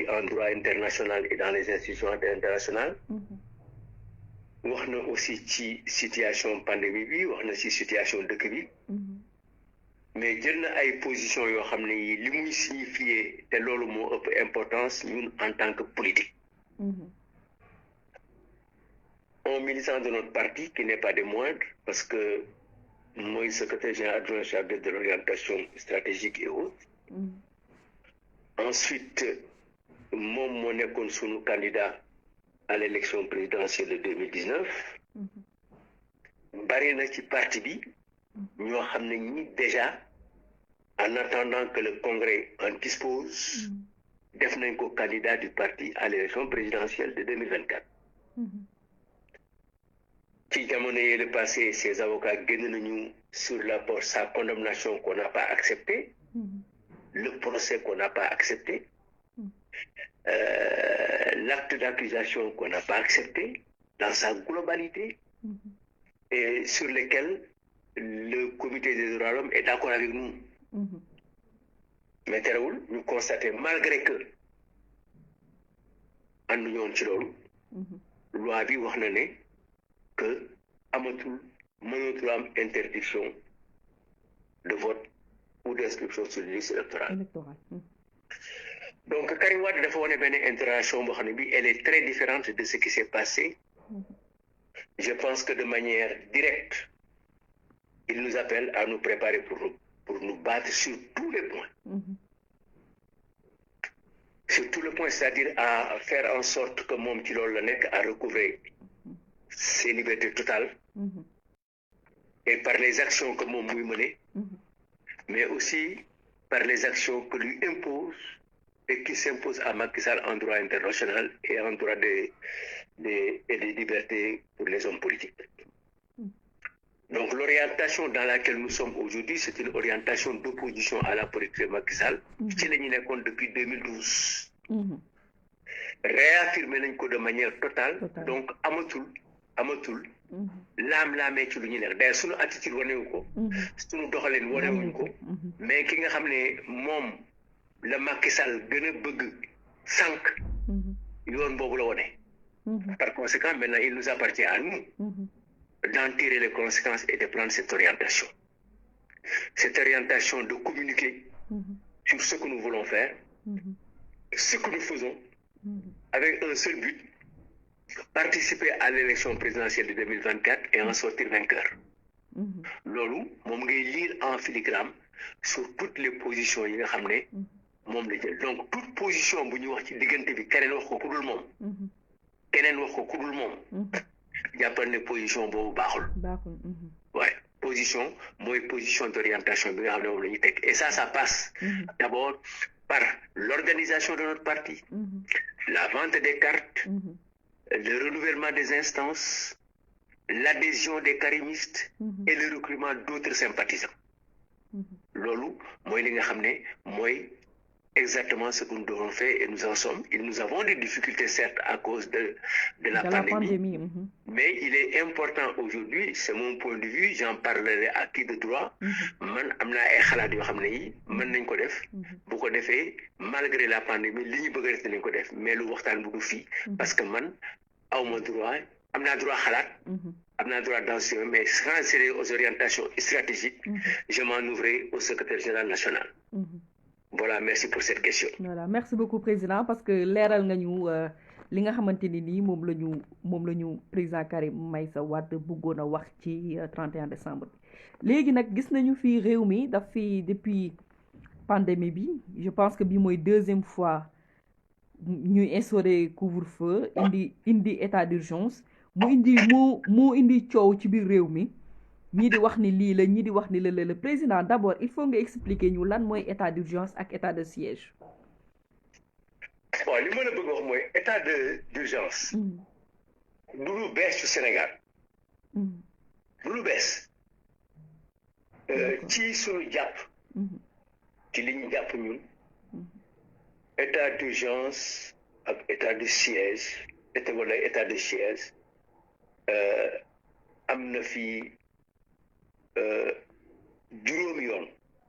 en droit international et dans les institutions internationales wax na aussi ci situation pandémie bi wax na ci situation dëkk bi mais jël na ay position yoo xam ne yi li muy signifier te loolu moo ëpp importance ñun en tant que politique un militant de notre parti qui n'est pas des moindres parce que mooy secrétaire général adjoint chargé de l'orientation stratégique et autres ensuite moom moo nekkoon sunu candidat à l'élection présidentielle de 2019 bari na ci parti bi ñoo xam ne ñi déjà en attendant que le congrès en dispose def nañ ko candidat du parti à l'élection présidentielle de 2024 ci jamono yële passé ces avocats génn nañu sur sa condamnation qu'on n'a pas acceptée le procès qu'on n'a pas accepté l'acte d'accusation qu'on n'a pas accepté dans sa globalité et sur lesquels le comité des droits de l'homme est d'accord avec nous mais terewul ñu constater malgré que ànduñu woon ci loolu loi bi wax na ne que mënatul am interdiction de vote ou d'inscription sur les listes électorales donc Karim Wade dafa wane benn intervention boo xam ne bi elle est très différente de ce qui s'est passé je pense que de manière directe il nous appelle à nous préparer pour nous battre sur tous les points sur tous les points c'est-à-dire à faire en sorte que moom ci loolu la nekk à recouvrer ses libertés totales et par les actions que moom muy mener mais aussi par les actions que lui impose et qui s'impose à Macky Sall en droit international et en droit des libertés pour les hommes politiques. Donc l'orientation dans laquelle nous sommes aujourd'hui, c'est une orientation d'opposition à la politique de Macky Sall, ci la ñu nekkoon depuis 2012. Réaffirmer nañ ko de manière totale. Donc amatul laam-laamee ci lu ñu nekk d'ailleurs suñu attitude wanewu ko suñu doxaleen wanewuñ ko mais ki nga xam ne moom la Macky Sall gën a bëgg sànq yoon boobu la wone par conséquent maintenant il nous appartient à nous d'en tirer les conséquences et de prendre cette orientation de communiquer sur ce que nous voulons faire ce que nous faisons avec un seul but, participer à l'élection présidentielle de 2024 et en sortir vainqueur. Loolu moom ngay lire en filigrane sur toutes les positions yi nga xam ne moom la jël donc toute position bu ñu wax ci diggante bi keneen wax ko ku dul moom keneen wax ko ku dul moom jàppal ne position boobu baaxul waaye position mooy position d'orientation bi nga xam ne moom la ñuy teg et ça passe d'abord par l'organisation de notre parti la vente des cartes le renouvellement des instances l'adhésion des karimistes et le recrutement d'autres sympathisants loolu mooy li nga xam ne mooy exactement ce que nous devons faire et nous en sommes. Et nous avons des difficultés certes à cause de la pandémie. Mais il est important aujourd'hui, c'est mon point de vue, j'en parlerai à qui de droit. Man am naa ay xalaat yoo xam ne yi mën nañ ko def bu ko defee malgré la pandémie li ñu bëgg a def nañ ko def mais lu waxtaan bu du fii parce que man awma droit am naa droit xalaat am naa droit d'enseigner mais quand c'est aux orientations stratégiques je m'en ouvrirai au secrétaire général national. Voilà, merci pour cette question. Voilà, merci beaucoup président parce que leeral nga ñu li nga xamante ni nii moom la ñu président Karim Meïssa Wade bëggoon a wax ci 31 décembre bi léegi nag gis nañu fii réew mi daf fi depuis pandémie bi je pense que bi mooy deuxième fois ñuy instaurer couvre-feu indi état d'urgence mu indi coow ci biir réew mi ñii di wax ni lii la ñii di wax ni le président d'abord il faut nga expliquer ñu lan mooy état d'urgence ak état de siège. waaw li ma la bëgg wax mooy état d'urgence. du lu bees ci Sénégal. du lu bees. ci suñu jàpp. ci li ñu jàpp ñun. état d'urgence ak état de siège wala état de siège am na fi. juróomi yoon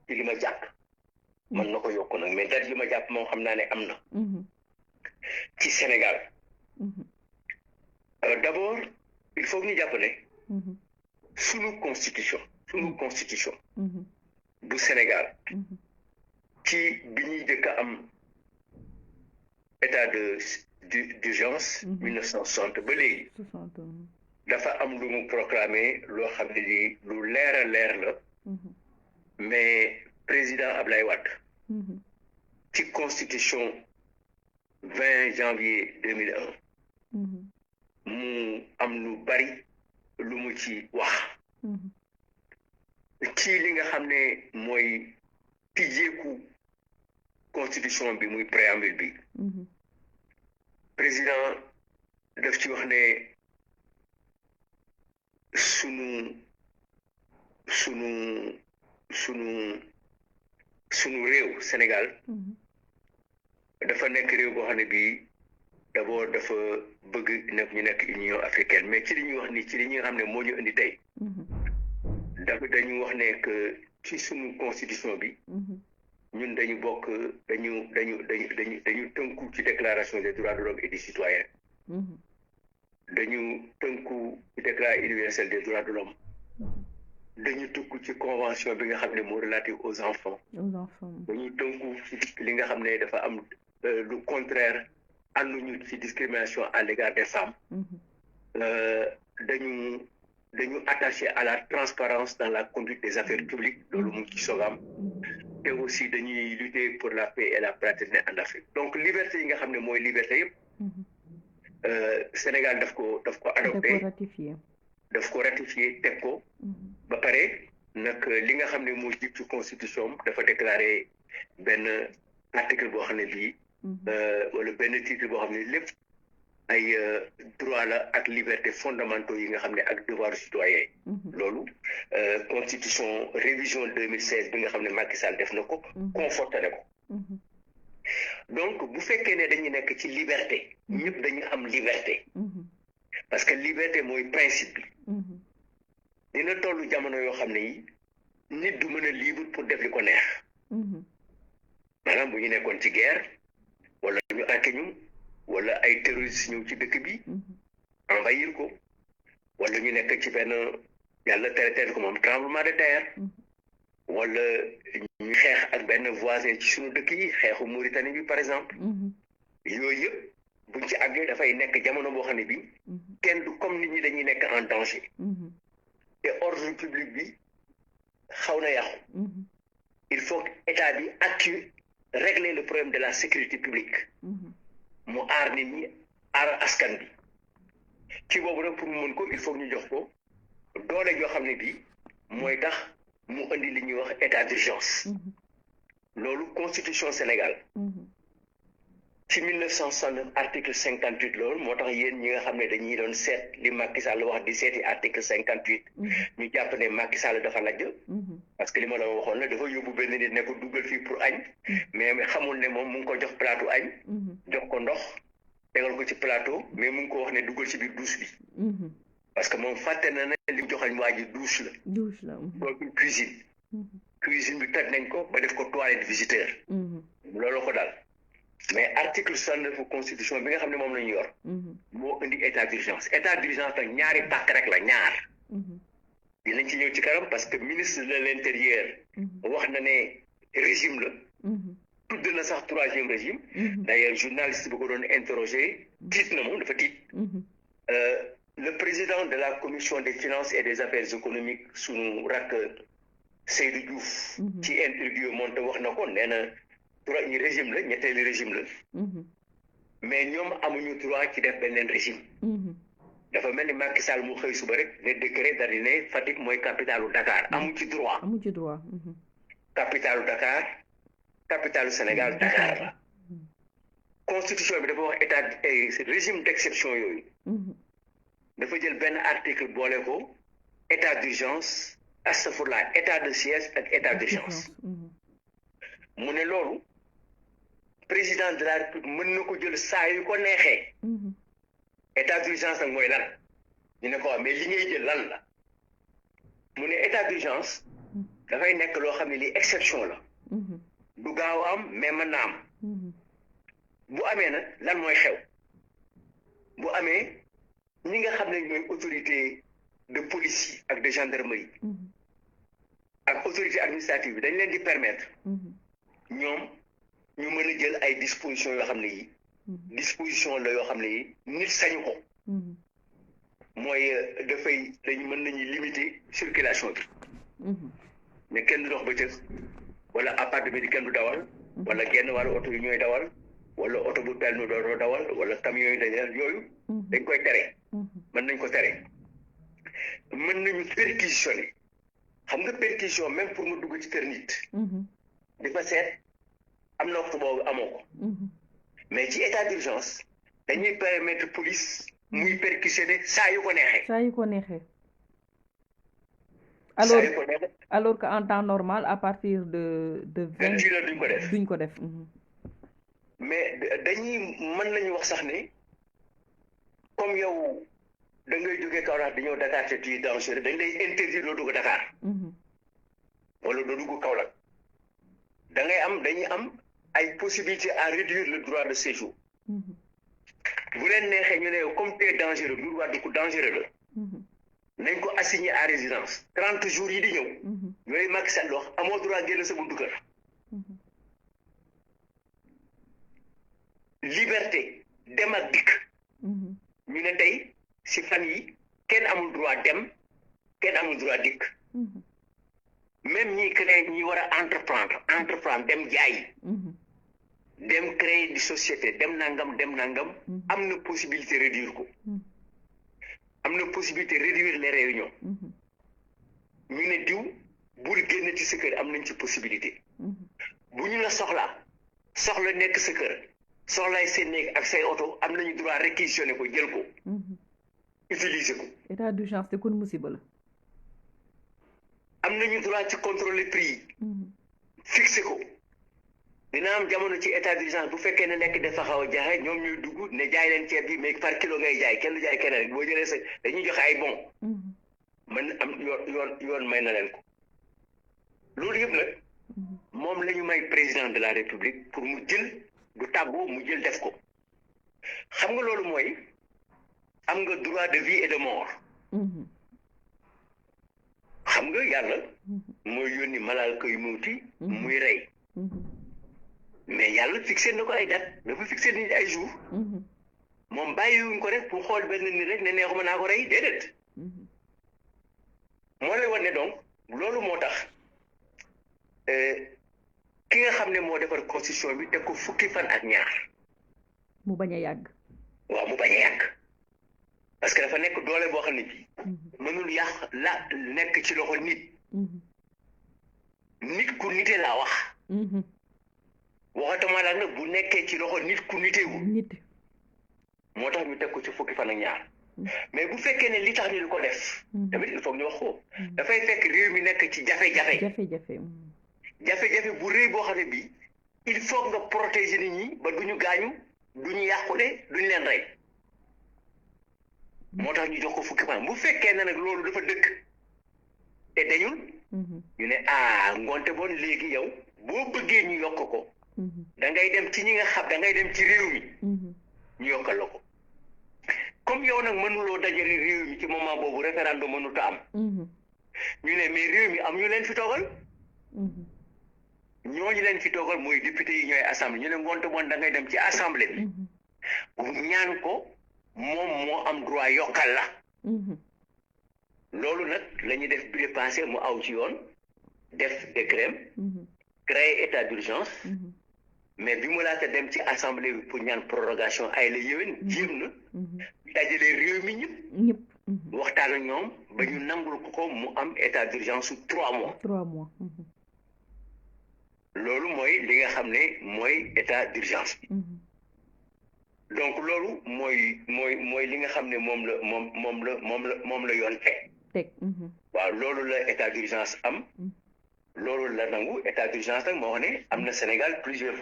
ci li ma jàpp mën na ko yokk nag mais date li ma jàpp moom xam naa ne am na ci Sénégal d'abord il faut ñu jàpp ne sunu constitution bu Sénégal ci bi ñuy jëkk a am état d'urgence 1960 ba léegi dafa am lu mu proclamé loo xam ne ni lu leer a leer la mais président Ablaye Wade ci constitution 20 janvier 2001 mu am lu bari lu mu ci wax ci li nga xam ne mooy tijjeeku constitution bi muy préambule bi président daf ci wax ne sunu réew Sénégal dafa nekk réew boo xam ne bii d'abord dafa bëgg nag ñu nekk Union africaine mais ci li ñuy wax ni ci li ñuy xam ne moo ñu indi tey dañu wax ne que ci sunu constitution bi ñun dañu bokk dañu tënku ci déclaration des droits de l'homme et du citoyen dañu tënku ci déclaration universelle des droits de l'homme dañu tënku ci convention bi nga xam ne moo relative aux enfants dañu tënku ci li nga xam ne dafa am lu contraire ànduñu ci discrimination à l'égard des femmes dañu attaché à la transparence dans la conduite des affaires publiques loolu mu ngi ci sogam te aussi dañuy lutter pour la paix et la fraternité en Afrique donc liberté yi nga xam ne mooy liberté yëpp Sénégal daf ko adopté daf ko ratifié teg ko ba pare nag li nga xam ne moo jib ci constitution dafa déclaré benn article boo xam ne bii wala benn titre boo xam ne lépp ay droit la ak liberté fondamentaux yi nga xam ne ak devoir citoyen loolu constitution révision 2016 bi nga xam ne Macky Sall def na ko conforté na ko donc bu fekkee ne dañu nekk ci liberté ñëpp dañu am liberté parce que liberté mooy principe bi dina tollu jamono yoo xam ne yi nit du mën a libre pour def li ko neex maanaam bu ñu nekkoon ci guerre wala ñu attaqué ñu wala ay terroristes ñëw ci dëkk bi envahir ko wala ñu nekk ci benn yàlla tere ko moom tremblement de terre wala ñu xeex ak benn voisin ci suñu dëkk yi xeexu Mauritanie bi par exemple yooyu yëpp buñ ci àggee dafay nekk jamono boo xam ne bi kenn du comme nit ñi dañuy nekk en danger te ordre public bi xaw na yàqu il faut que état bi régler le problème de la sécurité publique mu aar nit ñi aar askan bi ci boobu nag pour mu mën ko il faut que ñu jox ko doole joo xam ne bii mooy tax mu indi li ñuy wax état d'urgence loolu constitution Sénégal ci 1969 article 58 loolu moo tax yéen ñi nga xam ne dañuy doon seet li Macky Sall wax di seeti article 58 ñu jàpp ne Macky Sall dafa lajj parce que li ma la waxoon la dafa yóbbu benn nit ne ko duggal fii pour añ mais xamul ne moom mu ngi ko jox plateau añ jox ko ndox tegal ko ci plateau mais mu ngi ko wax ne duggal ci biir douche bi parce que moom fàtte na ne li joxañ waa ji douche la boobu cuisine bi toj nañ ko ba def ko toilette visiteur loolu ko daal mais article 69 constitution bi nga xam ne moom la ñu yor moo indi état d'urgence nag ñaari pàcc rek la ñaar dinañ ci ñëw ci kanam parce que ministre de l'intérieur wax na ne régime la tudd na sax troisième régime d'ailleurs journaliste bi ko doon interroger tiit na moom dafa tiit le président de la commission des finances et des affaires économiques sunu rakk Seydou Diouf ci interview moom te wax na ko nee na régime la ñetteeli régime la mais ñoom amuñu droit ci def beneen régime dafa mel ni Macky Sall mu xëy suba rek ne décret daal di ne Fatick mooy capitalu Dakar amu ci droit capitalu Dakar capitalu Sénégal Dakar la constitution bi dafa wax état régime d'exception yooyu dafa jël benn article boole ko état d'urgence astafurlah état de siège ak état d'urgence mu ne loolu président de la République mën na ko jël saa yu ko neexee état d'urgence nag mooy lan ñu ne ko mais li ngay jël lan la mu ne état d'urgence dafay nekk loo xam ne lii exception la du gaaw am mais mën na am bu amee nag lan mooy xew bu amee ñi nga xam ne ñooy autorité de police yi ak de gendarmerie ak autorité administrative bi dañ leen di permettre ñoom ñu mën a jël ay dispositions yoo xam ne yi disposition la yoo xam ne yi nit sañu ko mooy dañu mën nañu limiter circulation bi mais kenn du dox bëccëg wala appartement bi kenn du dawal wala genn wàllu oto yi ñooy dawal wala oto bu teel nu doo dawal wala camion yi yooyu dañ koy tere mën nañ ko tere mën nañu perquisitionner xam nga perquisition même pour nga dugg ci kër nit di fa seet am na waxtu boobu amoo ko mais ci état d'urgence dañuy permettre police muy perquisitionner saa yu ko neexee alors que en temps normal à partir de 21 heures duñ ko def mais dañuy mën nañu wax sax ne comme yow da ngay jógee Kaolack di ñëw Dakar te tu es dangereux dañ lay interdire doo dugg Dakar wala doo dugg Kaolack dañuy am ay possibilité à réduire le droit de séjour bu leen neexee ñu ne comme tu es dangereux du droit du ko dangereux la nañ ko assigner à résidence 30 jours yi di ñëw yooyu Macky Sall wax amoo droit génn sa buntu kër liberté dem ak dikk ñu ne tey si fan yi kenn amul droit dem kenn amul droit dikk même ñi war a entreprendre dem jaay dem créer di société dem nangam am na possibilité réduire ko am na possibilité réduire les réunions ñu ne diw bul génn ci sa kër am nañ ci possibilité bu ñu la soxla nekk sa kër soxlaay seen néeg ak say oto am nañu droit réquisitionner ko jël ko utiliser ko état d'urgence te kon musiba la am nañu droit ci contrôler prix yi fixer ko dina am jamono ci état d'urgence bu fekkee ne lekk dafa xaw a jaxe ñoom ñuy dugg ne jaay leen ceeb bi mais par kilo ngay jaay kenn du jaay keneen boo jëlee sa dañuy joxe ay bon man am yoon may na leen ko loolu yëpp nag moom la ñu may président de la république pour mu jël du tàggoo mu jël def ko xam nga loolu mooy am nga droit de vie et de mort xam nga yàlla mooy yónni malaaka yu muuti muy rey mais yàlla fixé na ko ay date dafa fixé ni ay jour moom bàyyiwuñ ko rek pour xool benn nit rek ne neexuma naa ko rey déedéet moo lay wan ne donc loolu moo tax ki nga xam ne moo defar constitution bi teg ko fukki fan ak ñaar mu bañ a yàgg waaw mu bañ a yàgg parce que dafa nekk doole boo xam ne bii mënul yàq la nekk ci loxo nit nit ku nite laa wax waxatuma la nag bu nekkee ci loxo nit ku nitewu nit moo tax ñu teg ko ci fukki fan ak ñaar mais bu fekkee ne li tax ñu ko def tamit il faut ñu wax ko dafay fekk réew mi nekk ci jafe-jafe bu rëy boo xam ne bii il faut nga protéger nit ñi ba duñu gaañu duñu yàqule duñu leen rey moo tax ñu jox ko fukki fan bu fekkee ne nag loolu dafa dëkk te dañul ñu ne ngoonte bon léegi yow boo bëggee ñu yokk ko da ngay dem ci ñi nga xam da ngay dem ci réew mi ñu yokkal la ko comme yow nag mënuloo dajale réew mi ci moment boobu référendum mënut a am ñu ne mais réew mi am ñu leen fi toogal ñooñu leen fi toogal mooy député yi ñooy assemblée ñu ne ngoonte bon da ngay dem ci assemblée bi ñaan ko moom moo am droit yokkal la loolu nag la ñuy def bi passé mu aw ci yoon def décret créer état d'urgence mais bi mu laata dem ci assemblée bi pour ñaan prorogation ay la yéwén jéem na dajale réew mi ñëpp waxtaan ak ñoom ba ñu nangul ko mu am état d'urgence su 3 mois loolu mooy li nga xam ne mooy état d'urgence bi donc loolu mooy li nga xam ne moom la yoon teg waaw loolu la état d'urgence am loolu la nangu état d'urgence nag moo wax ne am na Sénégal plusieurs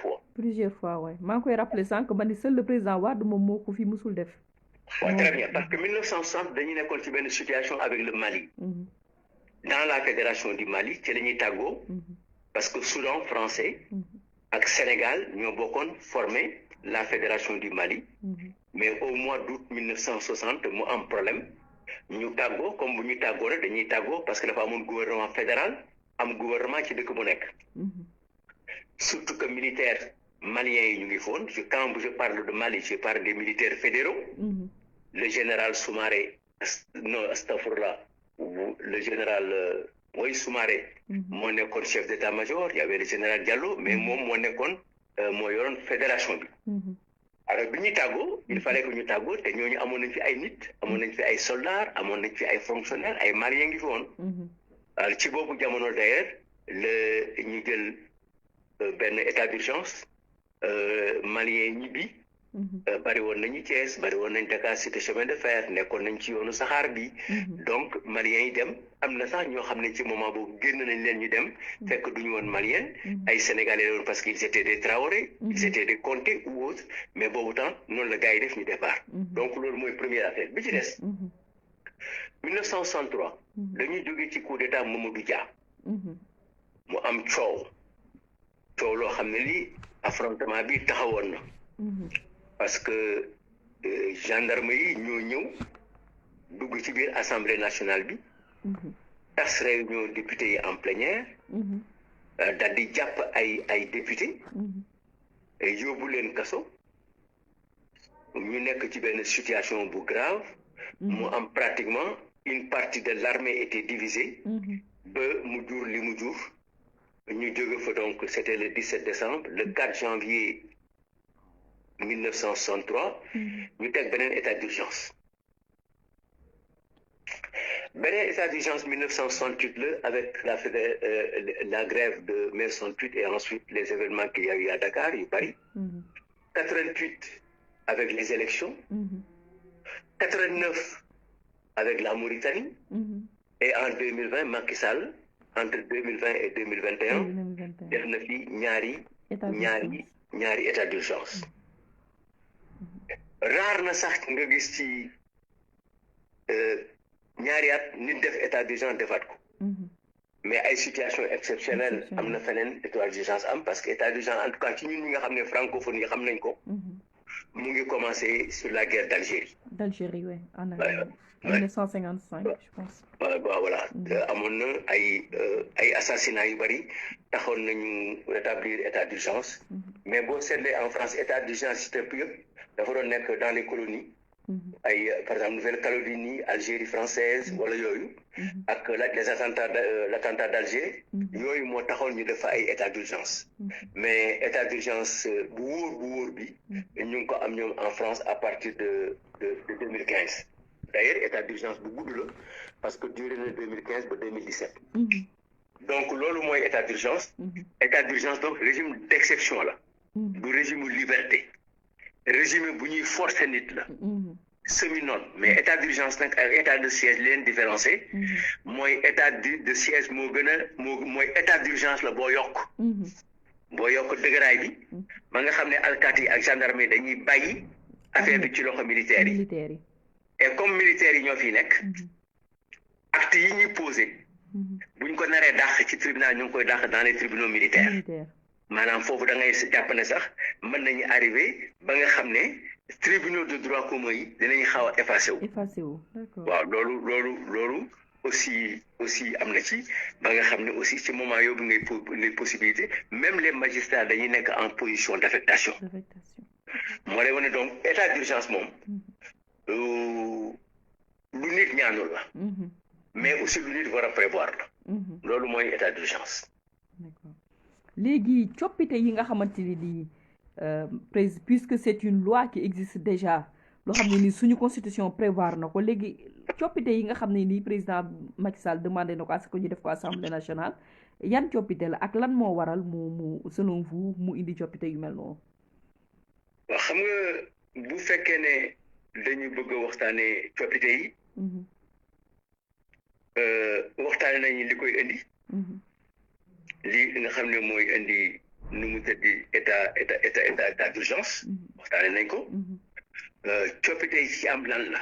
fois waay maa ngi koy rappelé sànq ba ni seul le président Wade moom moo ko fi musul def waaw très bien parce que 1960 dañu nekkoon ci benn situation avec le Mali dans la fédération du Mali ci la ñuy tàggoo parce que Soudan français ak Sénégal ñoo bokkoon formé la fédération du Mali mais au mois d'août 1960 mu am problème ñu tàggoo comme bu ñu tàggoo rek dañuy tàggoo parce que dafa amoon gouvernement fédéral am gouvernement ci dëkk bu nekk surtout que militaires maliens yi ñu ngi foon quand je parle de Mali je parle des militaires fédéraux le général Soumaré le général Soumaré moo nekkoon chef d'état-major il y avait le général Diallo mais moom moo nekkoon moo yoroon fédération bi alors bi ñuy tàggoo il fallait que ñu tàggoo te ñooñu amoon nañ fi ay nit amoon nañ fi ay soldats amoon nañ fi ay fonctionnaires ay maliens ngi fi woon alors ci boobu jamono d'ailleurs la ñu jël benn état d'urgence maliens ñibbi bari woon nañu Thiès bari woon nañ Dakar cité chemin de fer nekkoon nañ ci yoonu saxaar bi donc maliens yi dem am na sax ñoo xam ne ci moment boobu génn nañ leen ñu dem fekk duñu woon malien ay sénégalais la woon parce qu'ils étaient des Traoré ils étaient des Conté ou autres mais boobu temps noonu la gars yi def ñu départ donc loolu mooy première affaire bi ci des 1963 dañuy jóge ci coup d'état Mamadou Dia mu am coow loo xam ne lii affrontement bi taxawoon na parce que gendarme yi ñoo ñëw dugg ci biir assemblée nationale bi tas réunion député yi en plénière daal di jàpp ay député yóbbu leen kaso ñu nekk ci benn situation bu grave mu am pratiquement une partie de l'armée était divisée ba mu jur li mu jur ñu jóge fa donc c'était le 17 décembre le 4 janvier 1963 ñu teg beneen état d'urgence 1968 la avec la grève de mai 68 et ensuite les événements qu'il y a eu à Dakar yu bari 88 avec les élections 89 avec la Mauritanie et en 2020 Macky Sall entre 2020 et 2021 def na fi ñaari état d'urgence raar na sax nga gis ci ñaari at nit def état d'urgence defaat ko mais ay situation exceptionnelle am na feneen état d'urgence am parce que état d'urgence en tout cas ci ñun ñi nga xam ne francophone yi xam nañ ko mu ngi commencé sur la guerre d'Algérie oui en 1955 je pense voilà amoon na ay assassinats yu bari taxoon nañu rétablir état d'urgence mais boo seetlee en France état d'urgence ci tëpp yëpp dafa doon nekk dans les colonies ay par exemple Nouvelle-Calédonie Algérie française wala yooyu ak les attentats l'attentat d'Alger yooyu moo taxoon ñu def ay état d'urgence mais état d'urgence bu wóor bi ñu ngi ko am ñoom en France à partir de 2015 d'ailleurs état d'urgence bu gudd la parce que duré na 2015 ba 2017 donc loolu mooy état d'urgence donc régime d'exception la du régime liberté régime bu ñuy forcer nit la semi-note mais état d'urgence nag ak état de siège leen différencier mooy état de siège moo gën a mooy état d'urgence la boo yokk dëgëraay bi ba nga xam ne alkaati yi ak gendarmerie dañuy bàyyi affaire bi ci loxo militaires yi et comme militaires yi ñoo fi nekk acte yi ñuy posé buñ ko naree dàq ci tribunal ñu ngi koy dàq dans les tribunaux militaires maanaam foofu da ngay jàpp ne sax mën nañu arrivé ba nga xam ne tribunaux de droit commun yi dinañu xaw a effacé wu waaw loolu aussi am na ci ba nga xam ne aussi ci moment yoobu ngay possibilité même les magistrats dañuy nekk en position d'affectation moo lay wane donc état d'urgence moom lu nit ñaanul la mais aussi lu nit war a prévoir la loolu mooy état d'urgence léegi coppite yi nga xamante ni puisque c'est une loi qui existe déjà loo xam ne ni suñu constitution prévoir na ko léegi coppite yi nga xam ne ni président Macky Sall demandé na ko à ce que ñu def ko assemblée nationale yan coppite la ak lan moo waral mu selon vous mu indi coppite yu mel noonu. waaw xam nga bu fekkee ne dañu bëgg a waxtaanee coppite yi. waxtaane nañu li koy indi. li nga xam ne mooy indi nu mu tëddi état d'urgence waxtaane nañ ko coppite yi ci am lan la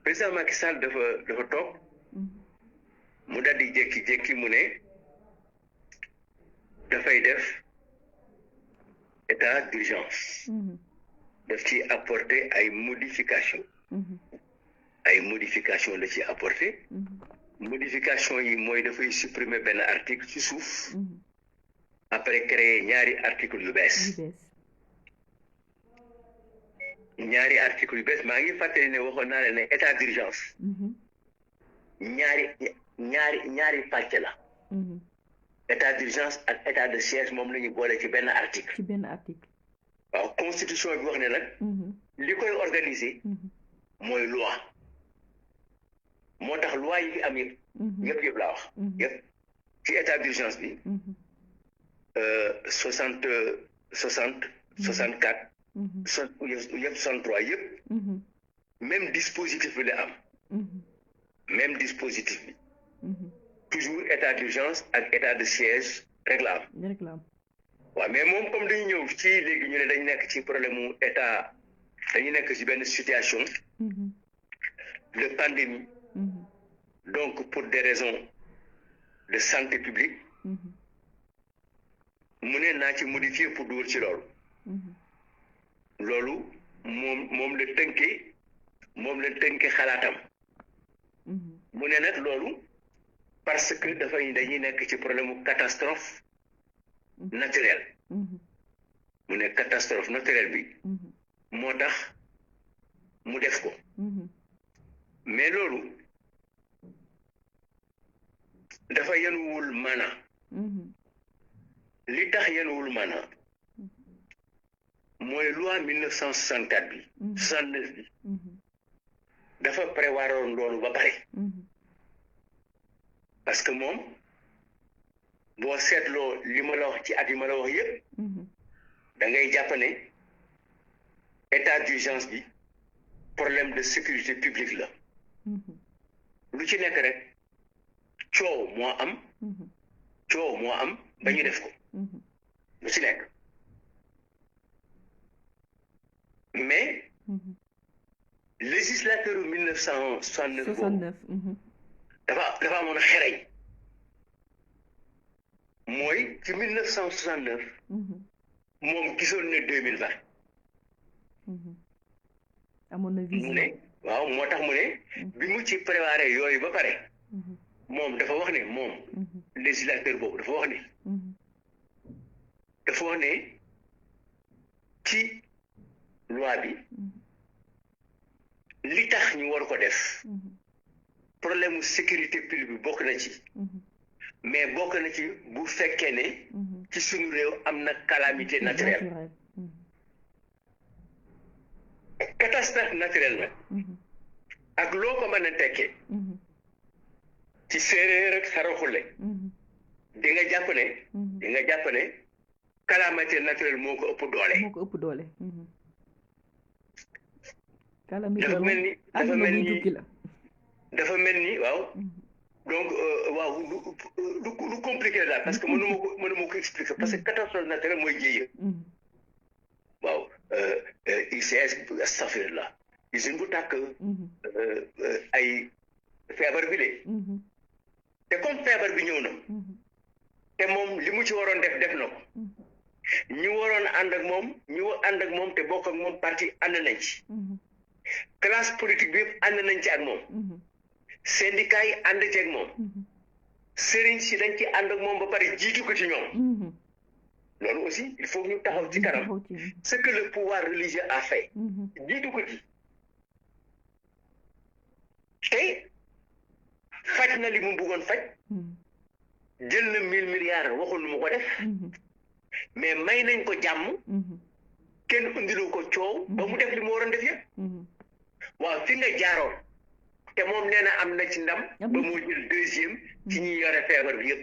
président Macky Sall dafa toog mu daal di jékki-jékki mu ne dafay def état d'urgence daf ci apporter ay modification la ci apporter modification yi mooy dafay supprimer benn article ci suuf après créer ñaari article yu bees maa ngi fàttali ne waxoon naa leen ne état d'urgence ñaari pàcc la état d'urgence ak état de siège moom la ñu boole ci benn article waaw constitution bi wax ne nag li koy organiser mooy loi moo tax loi yi fi am yëpp laa wax yëpp ci état d'urgence bi 60 64 yëpp 63 yëpp même dispositif bi la am même dispositif bi toujours état d'urgence ak état de siège rek la am waaw mais moom comme dañu ñëw ci léegi ñu ne dañu nekk ci problème mu état dañu nekk ci benn situation de pandémie donc pour des raisons de santé publique mu ne naa ci modifier pour dugal ci loolu moom la tënkee xalaatam mu ne nag loolu parce que dañuy nekk ci problème mu catastrophe naturelle mu ne catastrophe naturelle bi moo tax mu def ko mais loolu dafa yenuwul maana li tax yenuwul maana mooy loi 1964 bi 69 bi dafa prévoiroon loolu ba pare parce que moom boo seetloo li ma la wax ci at yi ma la wax yëpp da ngay jàpp ne état d'urgence bi problème de sécurité publique la lu ci nekk rek coow moo am ba ñu def ko lu ci nekk mais législateur u 1969 boobu dafa amoon xereñ mooy ci 1969 moom gisoon ne 2020 amoon na vision mu ne waaw moo tax mu ne bi mu ci préparé yooyu ba pare moom dafa wax ne moom législateur boobu dafa wax ne ci loi bi li tax ñu war ko def problème mu sécurité publique bi bokk na ci mais bokk na ci bu fekkee ne ci suñu réew am na calamité naturelle catastrophe naturelle la ak loo ko mën a tekkee ci séeréer ak saraxule di nga jàpp ne calamité naturelle moo ko ëpp doole dafa mel ni waaw donc waaw lu compliqué la parce que mënuma ko expliquer parce que catastrophe naturelle mooy jéeya waaw ICS astafir la usine bu tàkk ay feebar bi de te comme feebar bi ñëw na te moom li mu ci waroon def na ko ñu waroon ànd ak moom te bokk ak moom parti ànd nañ ci classe politique bi yëpp ànd nañ ci ak moom syndicat yi ànd ci ak moom sëriñ si dañ ci ànd ak moom ba pare jiitu ko ci ñoom loolu aussi il faut ñu taxaw ci kanam ce que le pouvoir religieux a fait jiitu ko ci tey faj na li mu bëggoon faj jël na 1000 milliards waxul lu mu ko def mais may nañ ko jàmm kenn undilu ko coow ba mu def li mu waroon def yëpp waaw fi nga jaaroon te moom nee na am na ci ndam ba moo jël 2e ci ñi yore feebar bi yëpp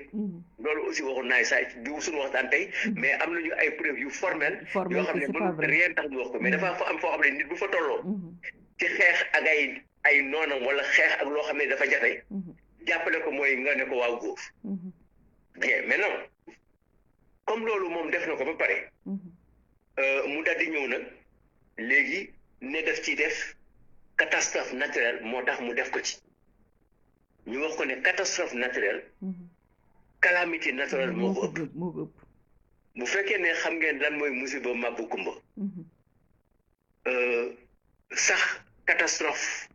loolu aussi waxoon naay saa bi suñu waxtaan tey mais am nañu ay preuves yu formelles yoo xam ne mënul rien tax ñu wax ko mais dafa am foo xam ne nit bu fa tolloo ci xeex ak ay noonam wala xeex ak loo xam ne dafa jafe jàppale ko mooy nga ne ko waaw góor bien maintenant comme loolu moom def na ko ba pare mu daldi ñëw nag léegi ne def ci def catastrophe naturelle moo tax mu def ko ci ñu wax ko ne catastrophe naturelle calamité naturelle moo ko ëpp bu fekkee ne xam ngeen lan mooy musiba mabbu kumba sax catastrophe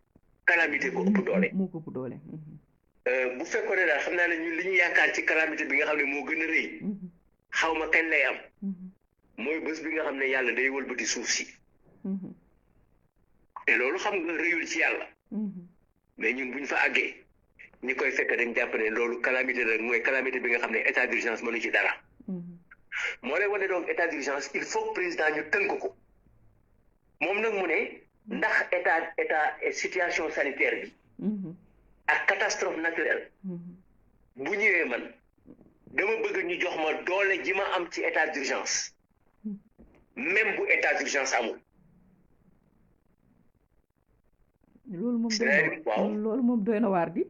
calamité ko ëpp doole bu fekkoon ne daal xam naa ne ñun li ñu yaakaar ci calamité bi nga xam ne moo gën a rëy xaw ma kañ lay am mooy bés bi nga xam ne yàlla day wëlbati suuf si te loolu xam nga rëyul ci yàlla mais ñun bu ñu fa àggee ñi koy fekk dañ jàpp ne loolu calamité rek mooy calamité bi nga xam ne état d'urgence mënu ci dara moo lay wane donc état d'urgence il faut président ñu tënk ko moom nag mu ne ndax état situation sanitaire bi ak catastrophe naturelle bu ñëwee man dama bëgg ñu jox ma doole ji ma am ci état d'urgence même bu état d'urgence amul loolu moom doy na waar di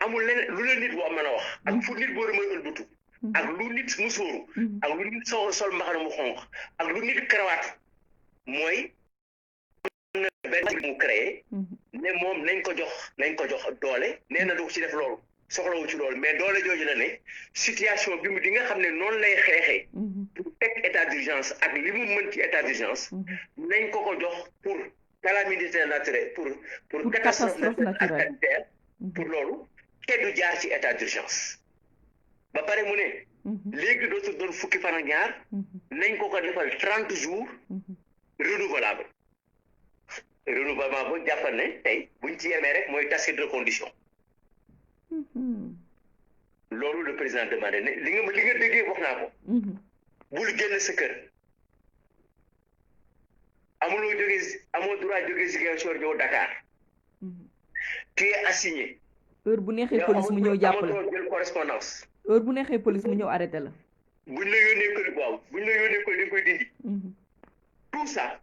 amul leneen lu la nit boo mën a wax ak fu nit boor mooy ëlbatu ak lu nit mu sóoru ak lu nit sol mbaxana mu xonq ak lu nit karawaat mooy na benn mu créé ne moom nañ ko jox doole nee na du ci def loolu soxlawu ci loolu mais doole jooju la ne situation bi mu di nga xam ne noonu lay xeexee pour teg état d'urgence ak li mu mën ci état d'urgence nañ ko jox pour calamité naturelle pour catastrophe naturelle pour loolu te du jaar ci état d'urgence ba pare mu ne léegi dootul doon fukki fan ak ñaar nañ ko defal 30 jours renouvelable renouvellement bu jàppal ne tey buñ ci yemee rek mooy tacite reconduction loolu le président demandé ne li nga déggee wax naa ko bul génn sa kër amoo droit jógee Ziguinchor ñëw Dakar tu es assigné heure bu neexee police mu ñëw jàppale jël correspondance heure bu neexee police mu ñëw arrêté la buñ la yónnee kër dañ koy dindi tout ça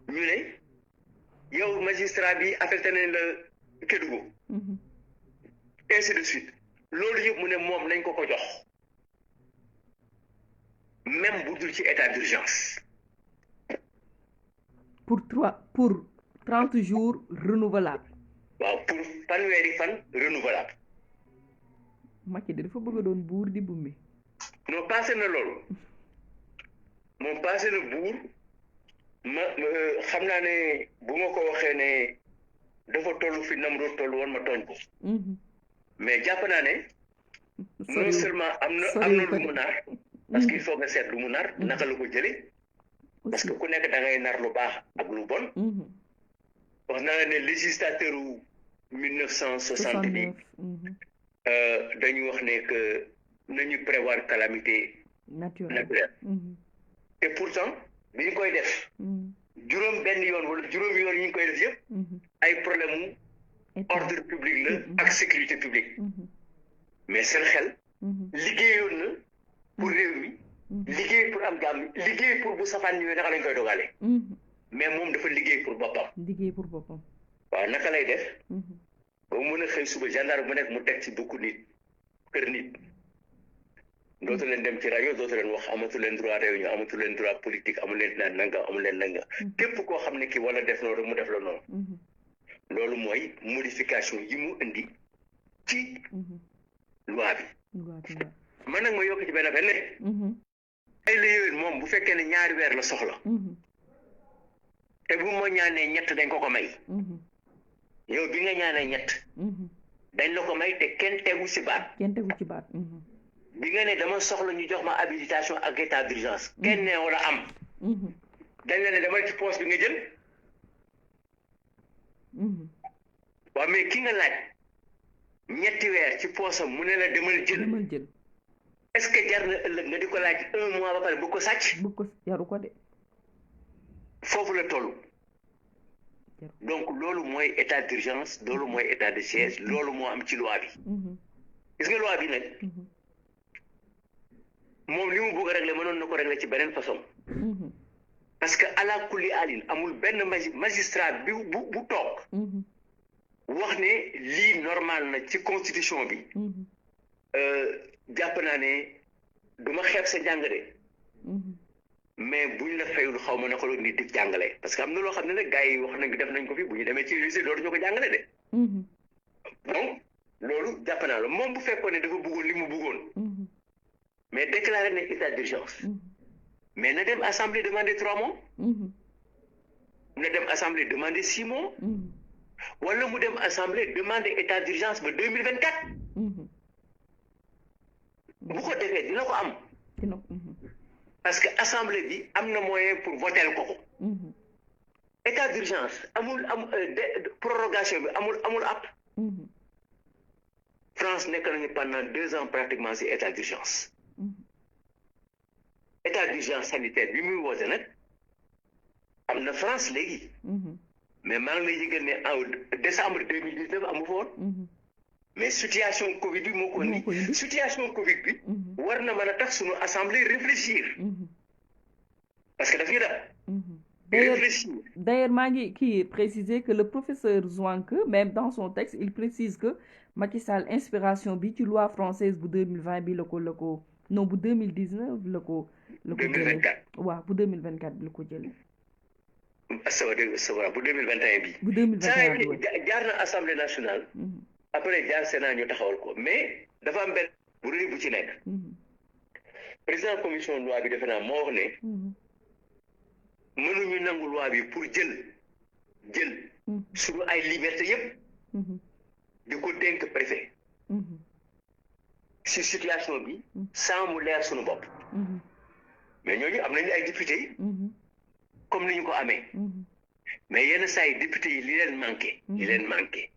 ñu ne yow magistrat bi affecté nañ la Kédougou ainsi de suite loolu yëpp mu ne moom nañ ko jox même bu dul ci état d'urgence pour 30 jours renouvelable waaw pour fanweeri fan renouvelable Macky dafa bëgg a doon buur di bummi non passé na loolu moom passé na buur xam naa ne bu ma ko waxee ne dafa toll fi Namrud toll woon ma tooñ ko mais jàpp naa ne non seulement am na lu mu nar parce qu'il faut nga seet lu mu nar naka la ko jëlee parce que ku nekk da ngay nar lu baax ak lu bon. wax naa la ne législateur u 1960 bi dañu wax ne que nañu prévoir calamité naturelle. te pourtant bi ñu koy def juróom benn yoon wala juróomi yoon yi ñu koy def yëpp ay problème mu ordre public la ak sécurité publique mais seen xel liggéeyoon na pour réew mi liggéey pour am jàmm liggéey pour bu safaan ñëwee naka lañ koy dogalee mais moom dafa liggéey pour boppam waaw naka lay def ba mu mën a xëy suba gendarme bu nekk mu teg ci dugg nit kër nit dootu leen dem ci rajo dootu leen wax amatu leen droit réunion amatu leen droit politique amu leen naan nanga amu leen nanga képp koo xam ne kii wala def noonu rek mu def la noonu loolu mooy modification yi mu indi ci loi bi man nag ma yokk ci benn affaire ne ay la yowén moom bu fekkee ne ñaari weer la soxla te bu ma ñaanee ñett dañ ko may yow bi nga ñaanee ñett dañ la ko may te kenn tegu ci baat bi nga ne dama soxla ñu jox ma habilitation ak état d'urgence kenn ne wala am dañ la ne dama ci poste bi nga jël waaw mais ki nga laaj ñetti weer ci poosam mu ne la demal jël est-ce que jar na ëllëg nga di ko laaj 1 mois ba pare bu ko sàcc jaru ko de foofu la toll donc loolu mooy état d'urgence loolu mooy état de siège loolu moo am ci loi bi gis nga loi bi nag moom li mu bëgg a régler mënoon na ko régler ci beneen façon parce que ala kulli alin amul benn magistrat bu toog wax ne lii normal na ci constitution bi jàpp naa ne du ma xeeb sa jàng de mais buñ la fayul xaw ma naka la nit di jàngale parce que am na loo xam ne nag gars yi wax nañ def nañ ko fi bu ñu demee ci lycée dootuñu ko jàngale de donc loolu jàpp naa la moom bu fekkoon ne dafa bëggoon li mu bëggoon mais déclaré ne état d'urgence mais na dem assemblée demander 3 mois na dem assemblée demander 6 mois wala mu dem assemblée demander état d'urgence ba 2024 bu ko defee dina ko am parce que assemblée bi am na moyen pour voter ko état d'urgence amul prorogation bi amul app France nekk nañu pendant 2 ans pratiquement ci état d'urgence état d'urgence sanitaire bi muy woote nag am na France léegi mais maa ngi lay yëgal ne en décembre 2019 amu fa woon mais situation Covid bi moo ko indi situation Covid bi war na mën a tax suñu assemblée réfléchir parce que daf ñu réfléchir. D'ailleurs maa ngi préciser que le professeur Zouanke même dans son texte il précise que Macky Sall inspiration bi ci loi française bu 2020 bi la ko non bu 2019 la ko 2024 waaw bu 2024 bi la ko jëlee. bu 2021 bi. bu 2021 bi jaar na assemblée nationale. après jaar Sénat ñu taxawal ko mais dafa am benn bu rëy bu ci nekk. président commission loi bi defe naa moo wax ne. mënuñu nangu loi bi pour jël suñu ay liberté yëpp. di ko dénk préfet. si situation bi sans mu leer suñu bopp. mais ñooñu am nañu ay député yi. comme ni ñu ko amee. mais yenn saa yi député yi li leen manqué.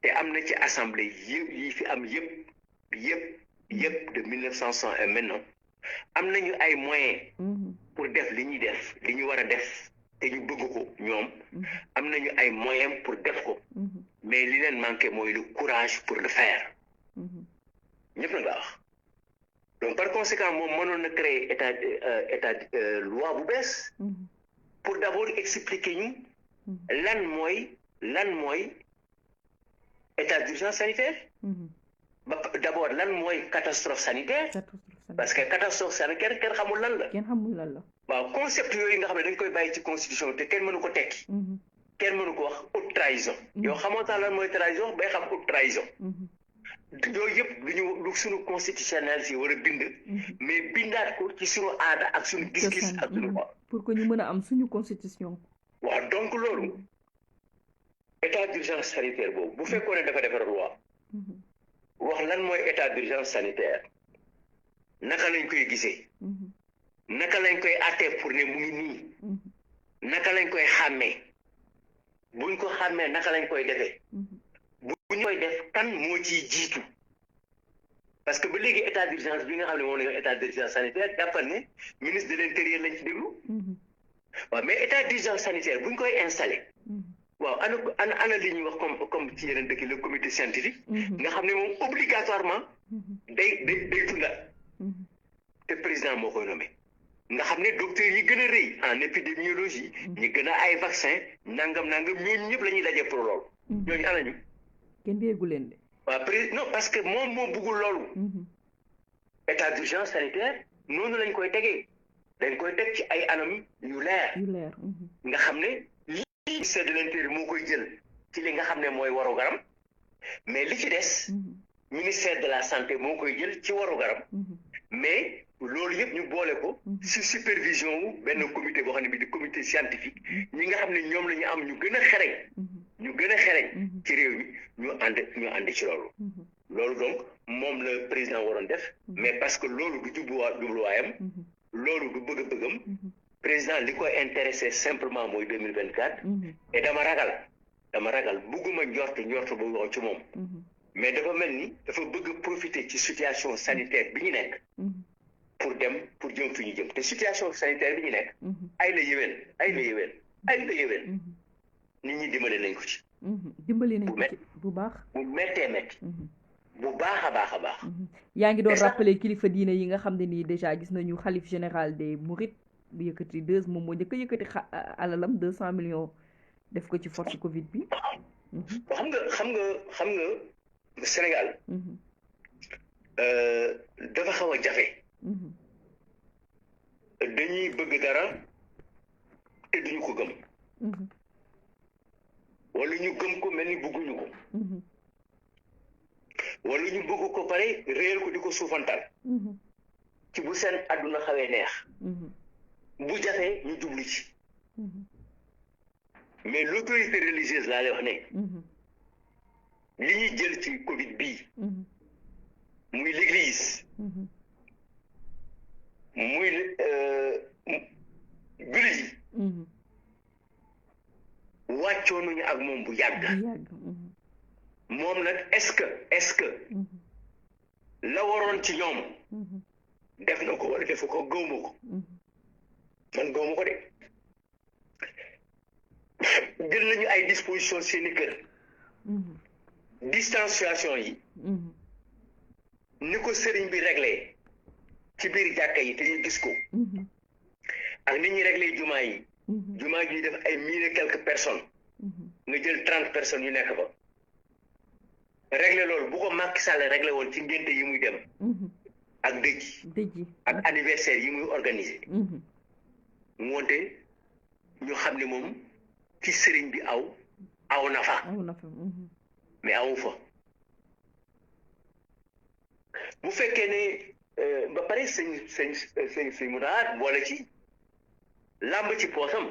te am na ci assemblée yi fi am yëpp de 1900 et maintenant am nañu ay moyens pour def li ñuy def li ñu war a def te ñu bëgg ko ñoom am nañu ay moyens pour def ko mais li leen manqué mooy le courage pour le faire ñëpp na nga wax donc par conséquent moom mënoon na créer état loi bu bees pour d'abord expliquer ñu lan mooy état d'urgence sanitaire d'abord lan mooy catastrophe sanitaire parce que catastrophe sanitaire kenn xamul lan la waaw concept yooyu nga xam ne dañ koy bàyyi ci constitution te kenn mënu ko tekki kenn mënu ko wax haute trahison yow xamoo tax lan mooy trahison bay xam haute trahison yooyu yëpp lu suñu constitutionnel si war a bind mais bindaat ko ci suñu aada ak suñu gis-gis ak suñu wax pour que ñu mën a am suñu constitution waaw donc loolu état d'urgence sanitaire boobu bu fekkoon ne dafa defar loi wax lan mooy état d'urgence sanitaire naka lañ koy gisee naka lañ koy àttee pour ne mu ngi nii naka lañ koy xàmmee buñ ko xàmmee naka lañ koy defee bu ñu koy def kan moo ciy jiitu parce que ba léegi état d'urgence bi nga xam ne moom la ñu état d'urgence sanitaire jàppal ne ministre de l'intérieur lañ ci déglu waaw mais état d'urgence sanitaire buñ koy installé waaw ana li ñuy wax comme ci yeneen dëkk le comité scientifique nga xam ne moom obligatoirement day tunda te président moo koy nommé nga xam ne docteur yi gën a rëy en épidémiologie ñi gën a ay vaccin nangam ñooñu ñëpp la ñuy daje pour loolu ñooñu anañu kenn déggu leen de waaw non parce que moom moo bëggul loolu état d'urgence sanitaire noonu lañ koy tegee dañ koy teg ci ay anam yu leer nga xam ne lii ministère de l'intérieur moo koy jël ci li nga xam ne mooy waru garam mais li ci des ministère de la santé moo koy jël ci waru garam mais loolu yëpp ñu boole ko ci supervision wu benn comité boo xam ne bi di comité scientifique ñi nga xam ne ñoom la ñu am ñu gën a xereñ ci réew mi ñu ànd ci loolu donc moom la président waroon def mais parce que loolu du jubluwaayam loolu du bëgg-bëggam président li ko intéressé simplement mooy 2024 et dama ragal bugguma njort boobu wax ci moom mais dafa mel ni dafa bëgg profiter ci situation sanitaire bi ñu nekk pour jëm fi ñu jëm te situation sanitaire bi ñu nekk ay la yéwén nit ñi dimbale nañ ko ci bu baax bu méttee métti bu baax a baax yaa ngi doon rappeler kilifa diine yi nga xam ne nii déjà gis nañu xalif général des Mourides bu yëkkati moom moo njëkk a yëkkati alalam 200 millions def ko ci force Covid bi xam nga Sénégal dafa xaw a jafe dañuy bëgg dara te duñu ko gëm wala ñu gëm ko mel ni bëgguñu ko wala ñu bëgg ko pare réel ko di ko suufantal ci bu seen àdduna xawee neex bu jafee ñu jublu ci mais l'autorité religieuse laa lay wax ne li ñuy jël ci Covid bii muy l'église muy jullit yi wàccoo nañu ak moom bu yàgg moom nag est-ce que la waroon ci ñoom def na ko wala defu ko gëwma ko man gëwma ko de jël nañu ay dispositions seeni kër distanciation yi ni ko sëriñ bi réglé ci biir jàkka yi te ñu gis ko ak ni ñuy réglé jumaa yi jumaa ji def ay 1000 et quelques personnes nga jël 30 personnes yu nekk fa réglé loolu bu ko Macky Sall réglé woon ci ngénte yi muy dem ak dëj ak anniversaire yi muy organisé moonte ñu xam ne moom ci sëriñ bi aw na fa mais awu fa bu fekkee ne ba pare sëñ mu daal boole ci làmb ci poosam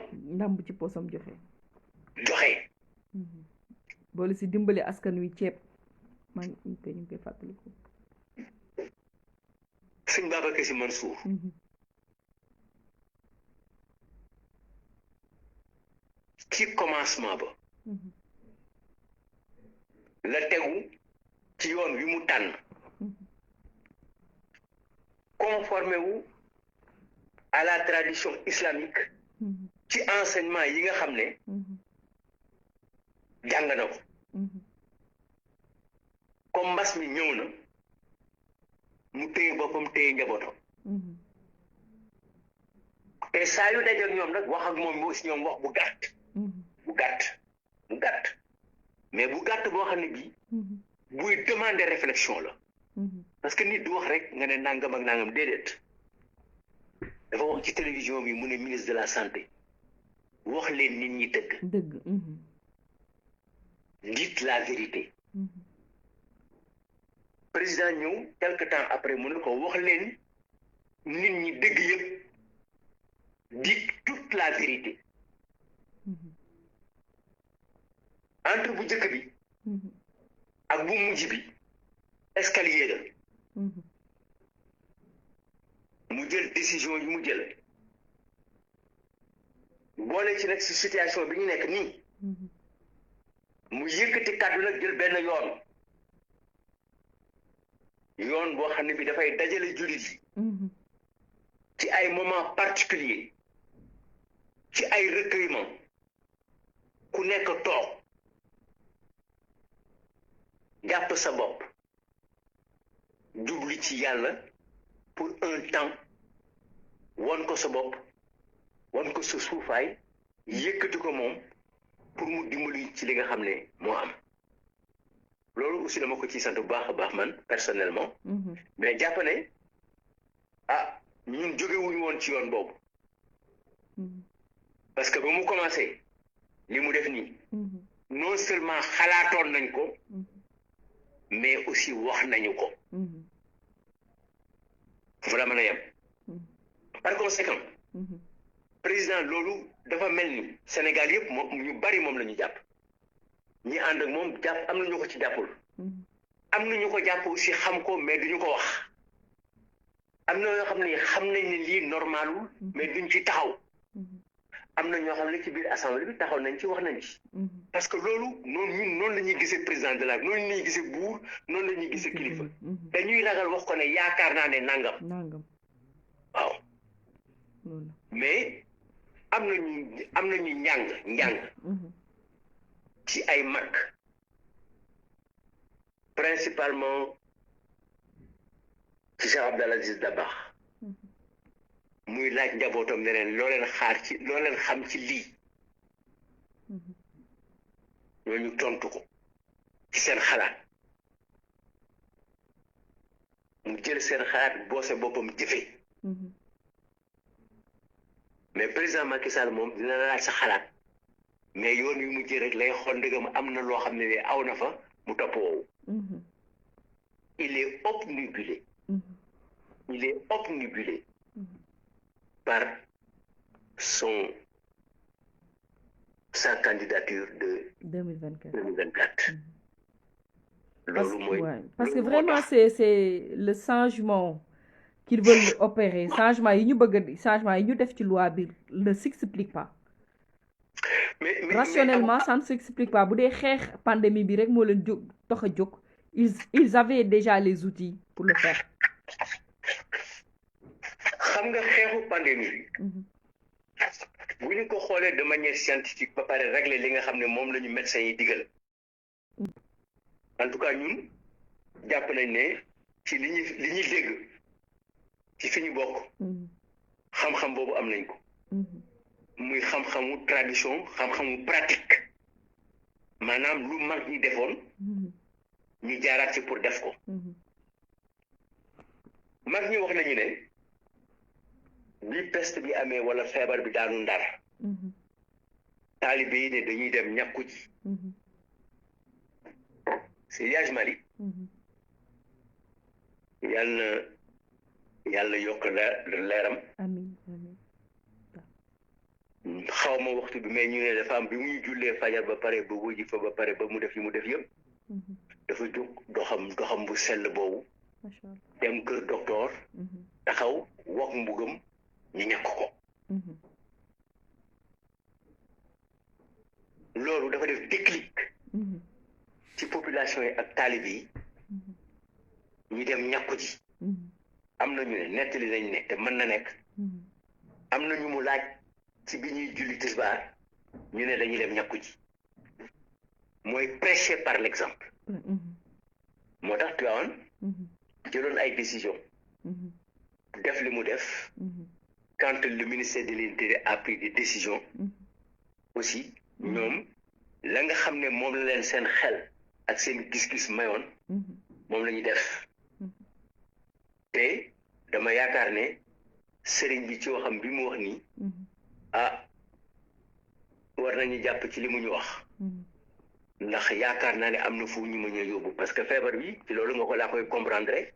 joxe boole si dimbali askan wi ceeb maa ngi koy fàttaliku sëñ Babacar Sy Mansour ci commencement ba la tegu ci yoon wi mu tànn conformé wu à la tradition islamique ci enseignement yi nga xam ne jàng na ko comme mbas mi ñëw na mu téye boppam téye njabootam te saa yu dajeek ñoom nag wax ak moom aussi ñoom wax bu gàtt mais bu gàtt boo xam ne bii buy demander réflexion la parce que nit du wax rek nga ne nangam ak nangam déedéet dafa wax ci télévision bi mu ne ministre de la santé wax leen nit ñi dëgg dites la vérité président ñëw quelque temps après mu ne ko wax leen nit ñi dëgg yëpp dites toute la vérité entre bu njëkk bi ak bu mujj bi escalier la mu jël décision yi mu jël boole ci nag si situation bi ñu nekk nii mu yëkkati kàddu nag jël benn yoon boo xam ne bi dafay dajale jullit yi ci ay moment particulier ci ay recueillement ku nekk toog jàpp sa bopp jublu ci yàlla pour un temps won ko sa bopp won ko sa suufaay yëkkati ko moom pour mu dimbali ci li nga xam ne moo am loolu aussi dama ko ci sant bu baax a baax man personnellement mais jàpp ne ñun jógewuñu woon ci yoon boobu parce que ba mu commencé li mu def nii non seulement xalaatoon nañ ko mais aussi wax nañu ko foofu la mën a yem par conséquent président loolu dafa mel ni Sénégal yëpp moom ñu bari moom la ñu jàpp ñi ànd ak moom jàpp am na ñu ko ci jàppul am na ñu ko jàpp aussi xam ko mais duñu ko wax am na yoo xam ne xam nañ ne lii normalul mais duñ ci taxaw am na ñoo xam ne ci biir assemblée bi taxaw nañ ci wax nañ ci parce que loolu noonu la ñuy gisee président de la noonu la ñuy gisee buur noonu la ñuy gisee kilifa dañuy ragal wax ko ne yaakaar naa ne nangam waaw mais am nañu njàng ci ay mag principalement ci Cheikh Abdou Aziz Dabakh muy laaj njabootam ne leen loo leen xam ci lii ñooñu tontu ko ci seen xalaat mu jël seen xalaat boose boppam jëfe mais président Macky Sall moom dina laaj sa xalaat mais yoon yu mu jël rek lay xool ndëgam am na loo xam ne aw na fa mu topp woowu il est obnubilé par sa candidature de 2024. Parce que vraiment c'est le changement qu'ils veulent opérer, changement yi ñu bëgg changement yi ñu def ci loi bi ne s'explique pas. Mais rationnellement ça ne s'explique pas. Bu dee xeex pandémie bi rek moo leen tax a jóg ils avaient déjà les outils pour le faire. xam nga xeexu pandémie bi bu ñu ko xoolee de manière scientifique ba pare régler li nga xam ne moom la ñu médecins yi digal en tout cas ñun jàpp nañ ne ci li ñuy dégg ci fi ñu bokk xam-xam boobu am nañ ko muy xam-xamu tradition xam-xamu pratique maanaam lu mag ñi defoon ñu jaaraat ci pour def ko mag ñi wax nañu ne bi peste bi amee wala feebar bi daanu ndar taalibe yi ne dañuy dem ñàkku ji Seydi Hadji Malick yàlla yokk leeram xaw ma waxtu bi mais ñu ne dafa am bi muy jullee fajar ba pare ba wuji fa ba pare ba mu def yi mu def yëpp dafa jóg doxam bu sell boobu dem kër docteur taxaw wax mbugam ñu ñàkk ko loolu dafa def déclic ci population yi ak taalib yi ñu dem ñàkku ji am na ñu ne nettali nañ ne te mën na nekk am na ñu mu laaj ci bi ñuy julli tisbaar ñu ne dañuy dem ñàkku ji mooy prêcher par l'exemple moo tax Tivaouane jëloon ay décision def li mu def quand le ministère de l'Intérieur a pris des décisions aussi ñoom la nga xam ne moom la leen seen xel ak seen gis-gis mayoon moom la ñu def te dama yaakaar ne sëriñ bi ci waxam bi mu wax nii war nañu jàpp ci li mu ñu wax ndax yaakaar naa ne am na fu ñu mën a yóbbu parce que feebar bi ci loolu nga ko laa koy comprendre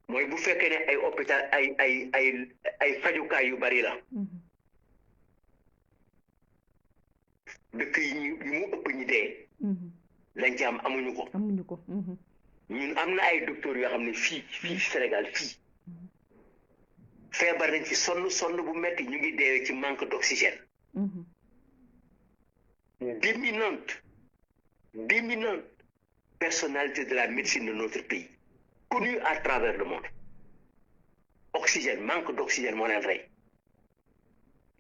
mooy bu fekkee ne ay hôpital ay fajukaay yu bari la dëkk yi mu ëpp ñi dee lañ ci am amuñu ko ñun am na ay docteurs yoo xam ne fii Sénégal fii feebar nañ fi sonn bu metti ñu ngi deewee ci manque d'oxygène. d'éminente personnalité de la médecine de notre pays connue à travers le monde oxygène manque d'oxygène moo leen rey.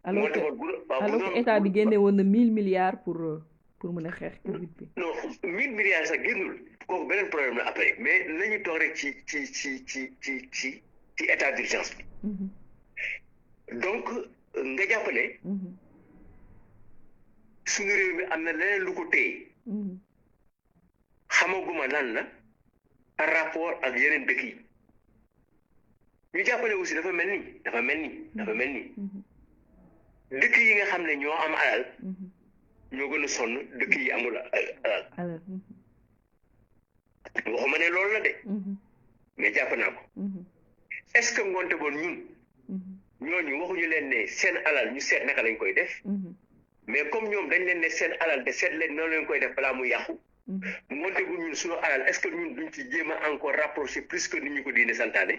alors que état bi génne woon na 1000 milliards pour mën a xeex Covid bi. non 1000 milliards sax génnul kooku beneen problème la après mais nañu toog rek ci état d'urgence bi. donc nga jàpp ne. suñu réew mi am na leneen lu ko téye. xamaguma lan la par rapport ak yeneen dëkk yi ñu jàpp ne aussi dafa mel ni dëkk yi nga xam ne ñoo am alal ñoo gën a sonn dëkk yi amul alal waxuma ne loolu la de mais jàpp naa ko est-ce que ngoonte boon ñun ñooñu waxuñu leen ne seen alal ñu seet naka lañ koy def mais comme ñoom dañ leen ne seen alal de seet leen noonu lañ koy def balaa mu yàqu ngoonte bu ñun suñu alal est-ce que ñun duñ ci jéem a encore rapproché plus que ni ñu ko diine santaane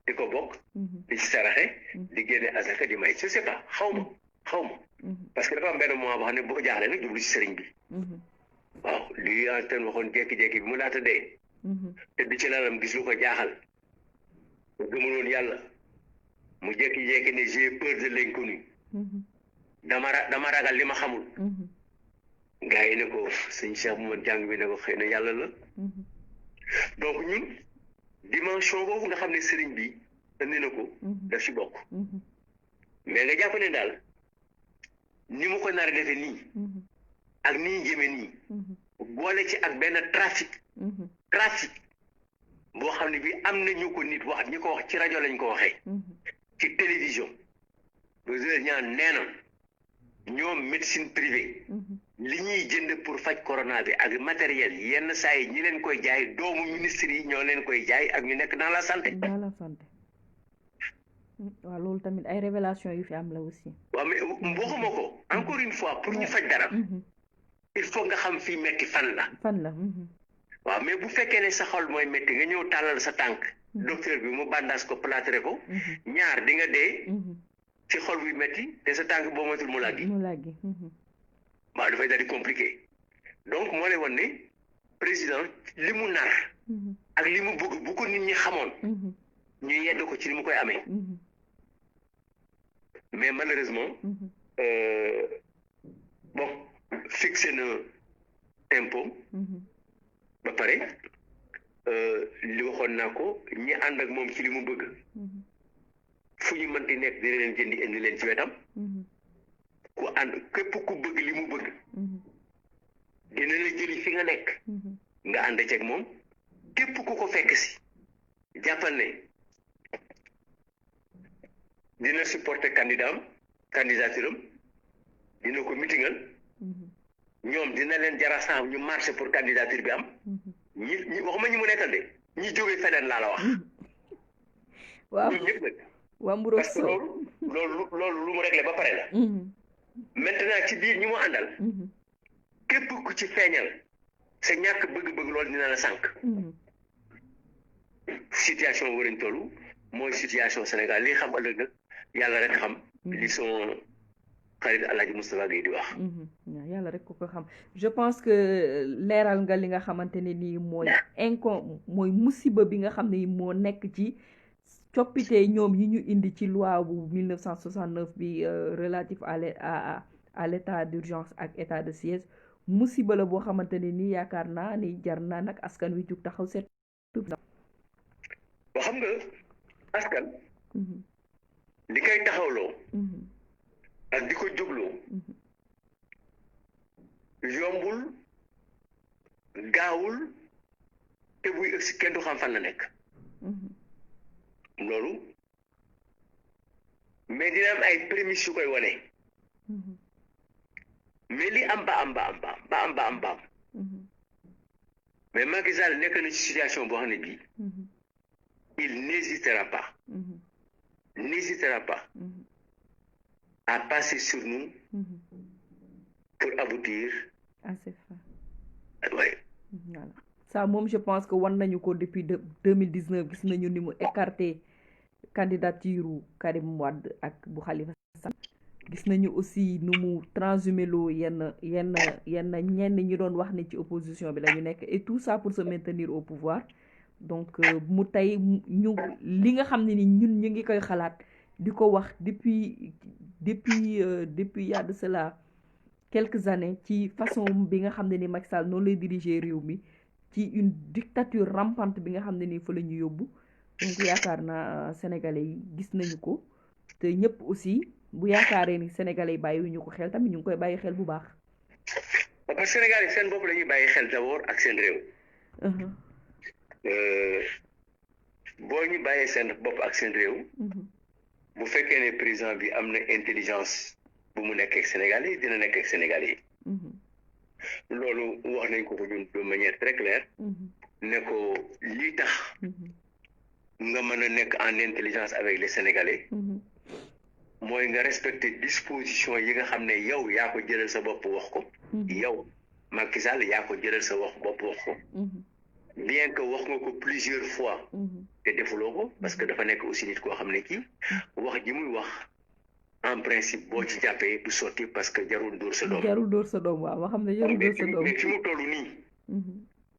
di ko bokk di ci saraxe di génne asaka di may je sais pas xaw ma parce que dafa am benn moment boo xam ne boo jaaxle nag jublu ci sëriñ bi waaw li ten waxoon jékki-jékki bi mu laata dee te di ci lalam gis lu ko jaaxal gëmul woon yàlla mu jékki-jékki ne j'ai peur de l'inconnu dama ragal li ma xamul gars yi ne ko sëñ Cheikh Moumad jàng bi ne ko xëy na yàlla la donc ñun dimension boobu nga xam ne sëriñ bi indi na ko daf ci bokk mais nga jàpp ne daal ni mu ko nar a defee nii ak nii jëme nii boole ci ak benn trafic boo xam ne bi am na ñu ko nit wax ñi ko wax ci rajo lañ ko waxee ci télévision docteur Niane nee na ñoom médecine privée li ñuy jënd pour faj corona bi ak matériel yenn saa yi ñi leen koy jaay doomu ministre yi ñoo leen koy jaay ak ñu nekk dans la santé. waaw loolu tamit ay révélation yu fi am la aussi. waaw mais waxuma ko encore une fois pour ñu faj dara. il faut nga xam fii metti fan la. waaw mais bu fekkee ne sa xol mooy metti nga ñëw tàllal sa tànk. docteur bi mu bandaas ko plâtré ko. ñaar di nga dee. ci xol buy metti te sa tànk boo matul mu làggi. waaw dafay daal di compliqué donc moo lay wan ne président li mu nar ak li mu bëgg bu ko nit ñi xamoon ñu yedd ko ci li mu koy amee mais malheureusement bon fixé na impôt ba pare li waxoon naa ko ñi ànd ak moom ci li mu bëgg fu ñu mënti nekk dina leen jëndi indi leen ci wetam ku ànd képp ku bëgg li mu bëgg dina la jëli fi nga nekk nga ànd ceeg moom képp ku ko fekk si jàppal ne dina supporter candidature am dina ko mitingal ñoom dina leen jarasaam ñu marché pour candidature bi am ñi waxuma ñi mu nekkal de ñi jógee feneen laa la wax waaw ñoom ñëpp nag parce que loolu lu mu réglé ba pare la maintenant ci biir ñi mu àndal képp ku ci feeñal sa ñàkk bëgg-bëgg loolu dina la sànq situation warañ tollu mooy situation Sénégal li xam ëllëg nag yàlla rek xam li son xarit Alaaji Moustapha Gueye di wax yàlla rek ko xam je pense que leeral nga li nga xamante ne nii mooy musiba bi nga xam ne moo nekk ci coppite ñoom yi ñu indi ci loi bu 1969 bi relatif à l'état d'urgence ak état de siège musiba la boo xamante ne nii yaakaar naa ni jar naa nag askan wi jug taxaw seet boo xam nga askan li koy taxawloo ak di ko jógloo yombul gaawul te buy ëgsi kenn du xam fan la nekk loolu mais dina am ay prémices yu koy wane mais li am ba am mais Macky Sall nekk na ci situation boo xam ne bii il n'hésitera pas à passer sur nous pour aboutir à ces fins. Ouais. Voilà. Ça moom je pense que wan nañu ko depuis 2019 gis nañu ni mu écarté candidature Karim Wade ak bu Khalifa Sall gis nañu aussi nu mu transhumé loo yenn ñenn ñi doon wax ne ci opposition bi la ñu nekk et tout ça pour se maintenir au pouvoir donc mu tey ñu li nga xam ne ni ñun ñu ngi koy xalaat di ko wax depuis y a de cela quelques années ci façon bi nga xam ne ni Macky Sall noonu lay diriger réew mi ci une dictature rampante bi nga xam ne ni fa la ñu yóbbu donc yaakaar naa sénégalais yi gis nañu ko te ñëpp aussi bu yaakaaree ni sénégalais yi bàyyiwuñu ko xel tamit ñu ngi koy bàyyi xel bu baax. parce que sénégalais seen bopp la ñuy bàyyi xel d'abord ak seen réew. boo ñu bàyyee seen bopp ak seen réew. bu fekkee ne président bi am na intelligence bu mu nekk ak sénégalais yi dina nekk ak sénégalais yi. loolu wax nañ ko ñun de manière très claire. ne ko lii tax. nga mën a nekk en intelligence avec les sénégalais. mooy nga respecter disposition yi nga xam ne yow yaa ko jëlal sa bopp wax ko. yow Macky Sall yaa ko jëlal sa bopp wax ko. bien que wax nga ko plusieurs fois. te defuloo ko parce que dafa nekk aussi nit koo xam ne kii wax ji muy wax en principe boo ci jàppee du sotti parce que jarul dóor sa doom. jarul dóor sa doom waaw ma xam ne jarul dóor sa doom mais fi mu toll nii.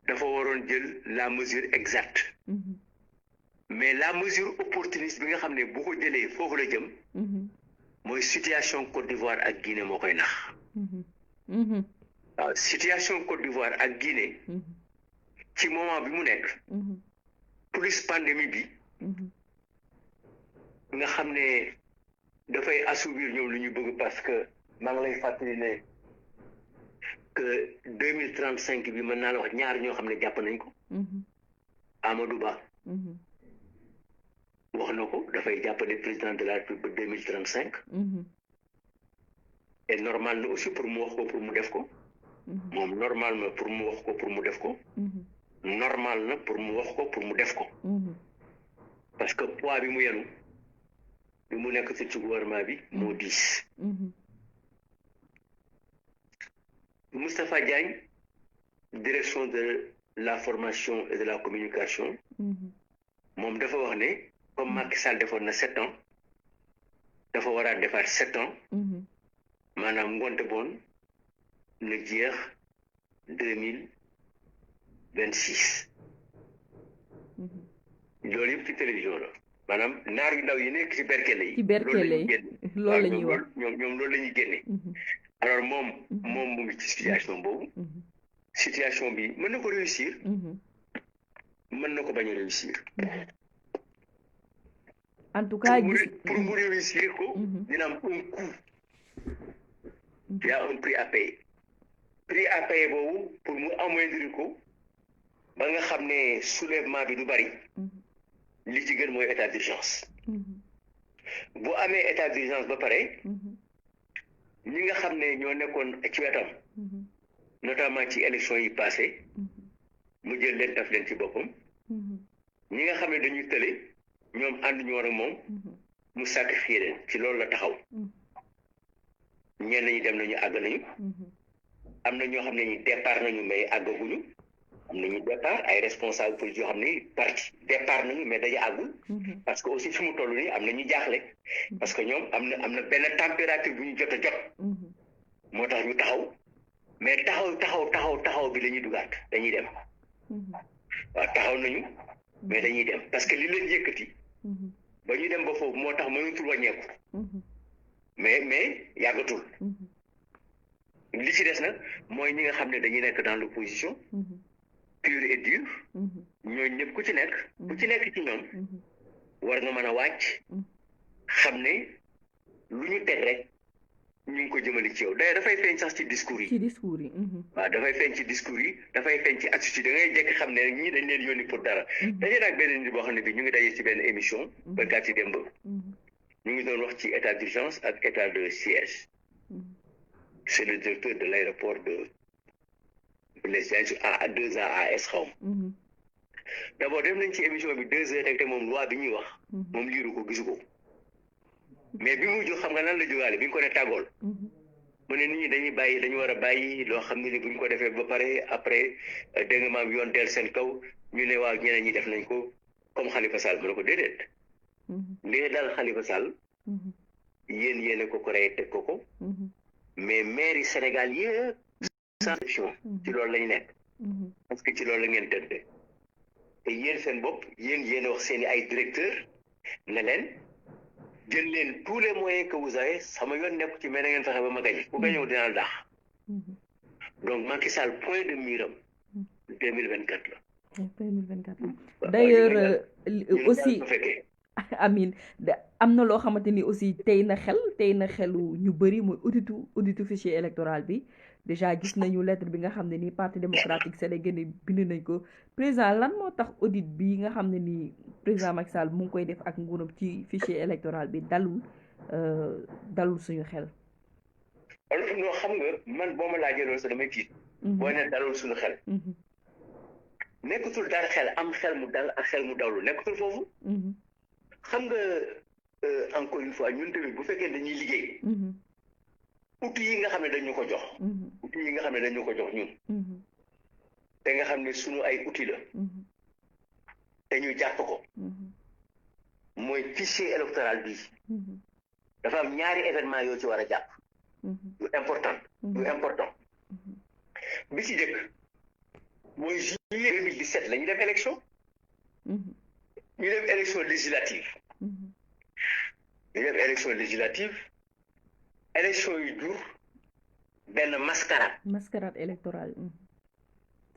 dafa waroon jël la mesure exacte. mais la mesure opportuniste bi nga xam ne bu ko jëlee foofu la jëm. mooy situation Côte d'Ivoire ak Guinée moo koy nax. waaw situation Côte d'Ivoire ak Guinée. ci moment bi mu nekk. plus pandémie bi. nga xam ne dafay assouvir ñoom lu ñu bëgg parce que maa ngi lay fàttali ne que 2035 bi mën naa la wax ñaar ñoo xam ne jàpp nañ ko. Amadou Ba. wax na ko dafay jàppale président de la République ba 2035. et normal na aussi pour mu wax ko pour mu def ko. moom normal na pour mu wax ko pour mu def ko. normal na pour mu wax ko pour mu def ko. parce que poids bi mu yenu bi mu nekk ci gouvernement bi moo diis. Moustapha Diagne direction de la formation et de la communication. moom dafa wax ne comme Macky Sall defoon na 7 ans dafa war a defaat 7 ans. maanaam ngonte boon na jeex 2026. loolu yëpp ci télévision la maanaam naar yu ndaw yi nekk ci berkele yi. ci berkele yi loolu la ñuy wax ñoom loolu la ñuy génne. alors moom mu ngi ci situation boobu. situation bi mën na ko réussir. mën na ko bañ a réussir. en tout cas pour mu réussir ko. dina am un coût. il y a un prix à payer. prix à payer boobu pour mu amoindrir ko ba nga xam ne soulèvement bi du bari. li ci gën mooy état d'urgence. bu amee état d'urgence ba pare. ñi nga xam ne ñoo nekkoon ci wetam. notamment ci élection yi passé mu jël leen daf leen ci boppam. ñi nga xam ne dañuy tële ñoom ànd ñu war ak moom mu sacrifier leen ci loolu la taxaw. ñenn ñi dem nañu àgg nañu. am na ñoo xam ne ñi départ nañu mais àggaguñu. am nañu départ ay responsable politique yoo xam ne parti départ nañu mais dañu àggul. parce que aussi fi mu toll nii am na ñu jaaxle. parce que ñoom am na benn température bu ñu jot a jot. moo tax ñu taxaw mais taxaw bi la ñuy dugaat dañuy dem. waaw taxaw nañu mais dañuy dem parce que li leen yëkkati. ba ñu dem ba foofu moo tax mënatul wàññeeku. mais yàggatul. li ci des nag mooy ñi nga xam ne dañuy nekk dans l'opposition pure et dure. ñooñu ñëpp ku ci nekk ci ñoom war nga mën a wàcc xam ne lu ñu teg rek ñu ngi ko jëmale ci yow d'ailleurs dafay feeñ sax ci discours yi. waaw dafay feeñ ci discours yi dafay feeñ ci attitude da ngay jekk xam ne ñii dañ leen yónni pour dara. daje nag benn nit boo xam ne bi ñu ngi daje ci benn émission. ba gàtt ci démb. ñu ngi doon wax ci état d'urgence ak état de siège. c'est le directeur de l'aéroport de les A2 AS xaw ma. d'abord dem nañ ci émission bi 2 heures rek te moom loi bi ñuy wax. moom liiru ko gisu ko. mais bi muy jóg xam nga lan la jógaale bi ñu ko ne tàggool. mu ne nit ñi dañu war a bàyyi loo xam ne ni bu ñu ko defee ba pare après dégg nga maam yoon del seen kaw ñu ne waaw ñeneen ñi def nañ ko comme Khalifa Sall mu ne ko déedéet li dal Khalifa Sall yéen ko créé teg ko mais maire yi Sénégal yëpp sans exception ci loolu lañu nekk parce que ci loolu la ngeen tëdd te yéen seen bopp yéen wax seeni ay directeur ne leen jël leen tous les moyens que vous avez sama yoon nekk ci mais na ngeen fexe ba ma gañe ku gañëw dinaa la daax donc Macky Sall point de mire am 2024 la 2024 d'ailleurs aussi Amine am na loo xamante ni aussi tey na xelu ñu bëri mooy auditu fichier électoral bi déjà gis nañu lettre bi nga xam ne nii parti démocratique sénégalais bind nañ ko président lan moo tax audit bi nga xam ne nii président Macky Sall mu ngi koy def ak nguuram ci fichier électoral bi dalul suñu xel. alors non xam nga man boo ma laajee loolu sax damay tiit. boo ne dalul suñu xel. nekkatul dara xel am xel mu dal ak xel mu dawlu nekkatul foofu. xam nga encore une fois ñun tamit bu fekkee dañuy liggéey. outils yi nga xam ne dañu ko jox. outils yi nga xam ne dañu ko jox ñun. te nga xam ne suñu ay outils la. te ñu jàpp ko. mooy fichier électoral bi. dafa am ñaari événement yoo ci war a jàpp. yu important. bi ci jëkk mooy juillet 2017 la ñu def élection. ñu def élection législative. élection yu jur benn mascarade électorale.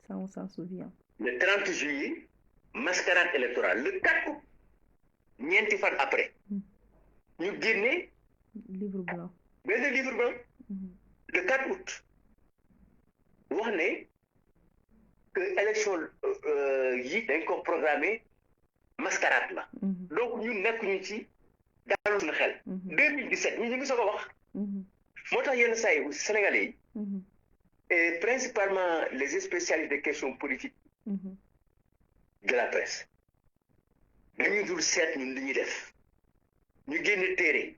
Ça on s'en souvient. Le 30 juillet mascarade électorale le 4 août ñeenti fan après. ñu génne. livre blanc. benn livre blanc. le 4 août. wax ne que élection yi dañ ko programmé mascarade la. donc ñun nekkuñu ci daal suñu xel. 2017 ñu ngi soog a wax. moo tax yenn saa yi Sénégalais yi. et principalement les spécialistes des questions politiques. de la presse. dañuy dul seet ñun li ñuy def. ñu génne téere.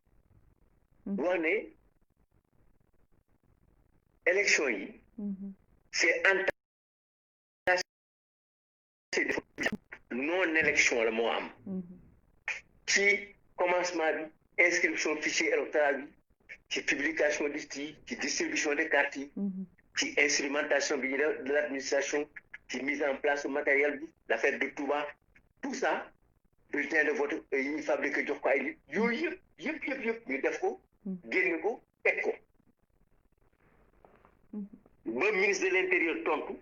wax ne élection yi. c'est non élection la moo am. ci commencement bi inscription fichier électoral bi ci publication liste yi ci distribution des cartes yi. ci instrumentation bi ñu def de l'administration ci mise en place matériel bi l'affaire de Touba tout ça bulletin de vote yi ñuy fabriqué jox ko ay nit yooyu yëpp ñu def ko génne ko teg ko ba ministre de l'intérieur tontu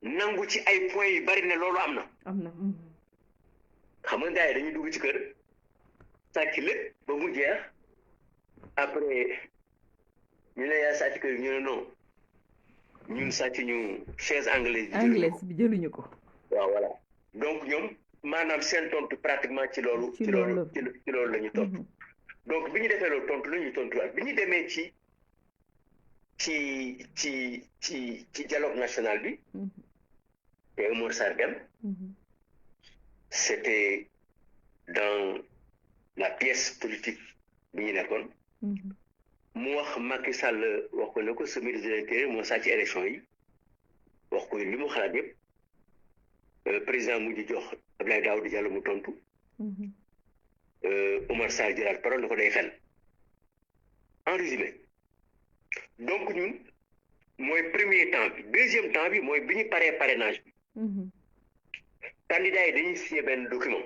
nangu ci ay points yu bari ne loolu am na xam nga gars yi dañuy dugg ci kër sàcc lépp ba mu jeex après ñu ne yaa sàcc kër ñu ne non ñun sàcc ñu chaise anglaise bi jëluñu ko. waaw voilà donc ñoom maanaam seen tontu pratiquement ci loolu la ñu tontu. donc bi ñu defee loolu tontu la ñu tontuwaat bi ñu demee ci dialogue national bi. te Oumar Sarr dem. c'était dans la pièce politique bi ñu nekkoon. mu wax Macky Sall wax ko ne ko sa ministre de l'intérieur moo sàcc élection yi wax ko li mu xalaat yëpp président mu di jox Abdoulaye Daouda Diallo mu tontu. Oumar Sarr jëlaat parole na ko day fen en résumé donc ñun mooy premier temps bi deuxième temps bi mooy bi ñu paree parrainage bi. candidats yi dañuy signé benn document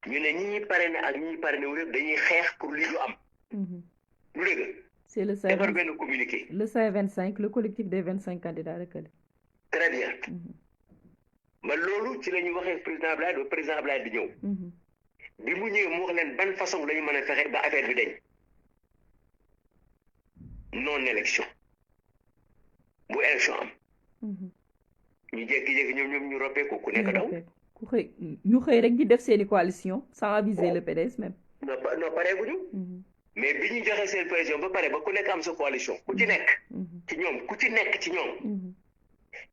ñu ne ñi ñuy parrainé ak ñi ñuy parrainé wu lépp dañuy xeex pour lii du am. lu dëgg. c'est le defar benn communiqué. le C25 le collectif des 25 candidats recalés. très bien. ma loolu ci la ñu waxee président Ablaye di ñëw. bi mu ñëwee mu wax leen ban façon la ñu mën a fexe ba affaire bi dañ. non élection bu élection am. ñu jékki-jékki ñoom ñu roppeeku ku nekk daw. ñu xëy rek di def seeni coalition sans aviser le PDS même. non pareeguñu. mais bi ñu joxee seen coalition ba pare ba ku nekk am sa coalition ku ci nekk. ci ñoom.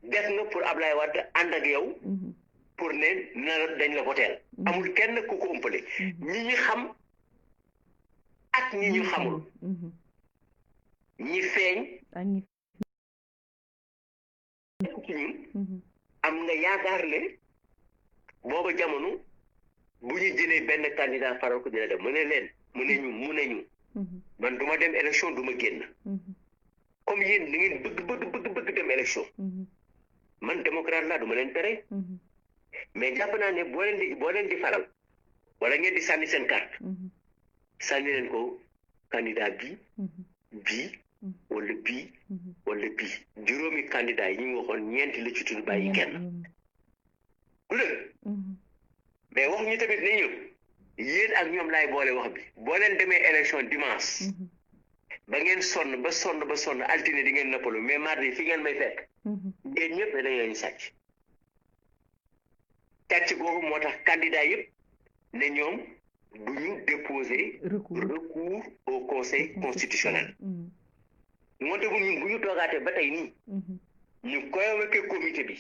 def nga pour Ablaye Wade ànd ak yow. pour ne dañ la voteel. amul kenn ku ko ëmpale. ñi ñu xam ak ñi ñu xamul. ñi feeñ. ci ñun. am nga yaakaar ne booba jamono bu ñu jëlee benn candidat faral ko dina dem mu ne leen mu ne ñu man du ma dem élection du ma génn comme yéen da ngeen bëgg dem élection man démocrate laa du ma leen tere mais jàpp naa ne boo leen di faral wala ngeen di sànni seen carte sànni leen ko candidat bii wala bii juróomi candidat yi ñu waxoon ñeenti la ci tudd bàyyi kenn ku la mais wax ñu tamit ne ñu yéen ak ñoom laay boole wax bi boo leen demee élection dimanche ba ngeen sonn altine di ngeen noppalu mais mardi fi ngeen may fekk yéen ñëpp dañ leen sàcc googu moo tax candidat yëpp ne ñoom du ñu déposer recours au conseil constitutionnel moonte bu ñu toogaatee ba tey nii ñu convoqué comité bi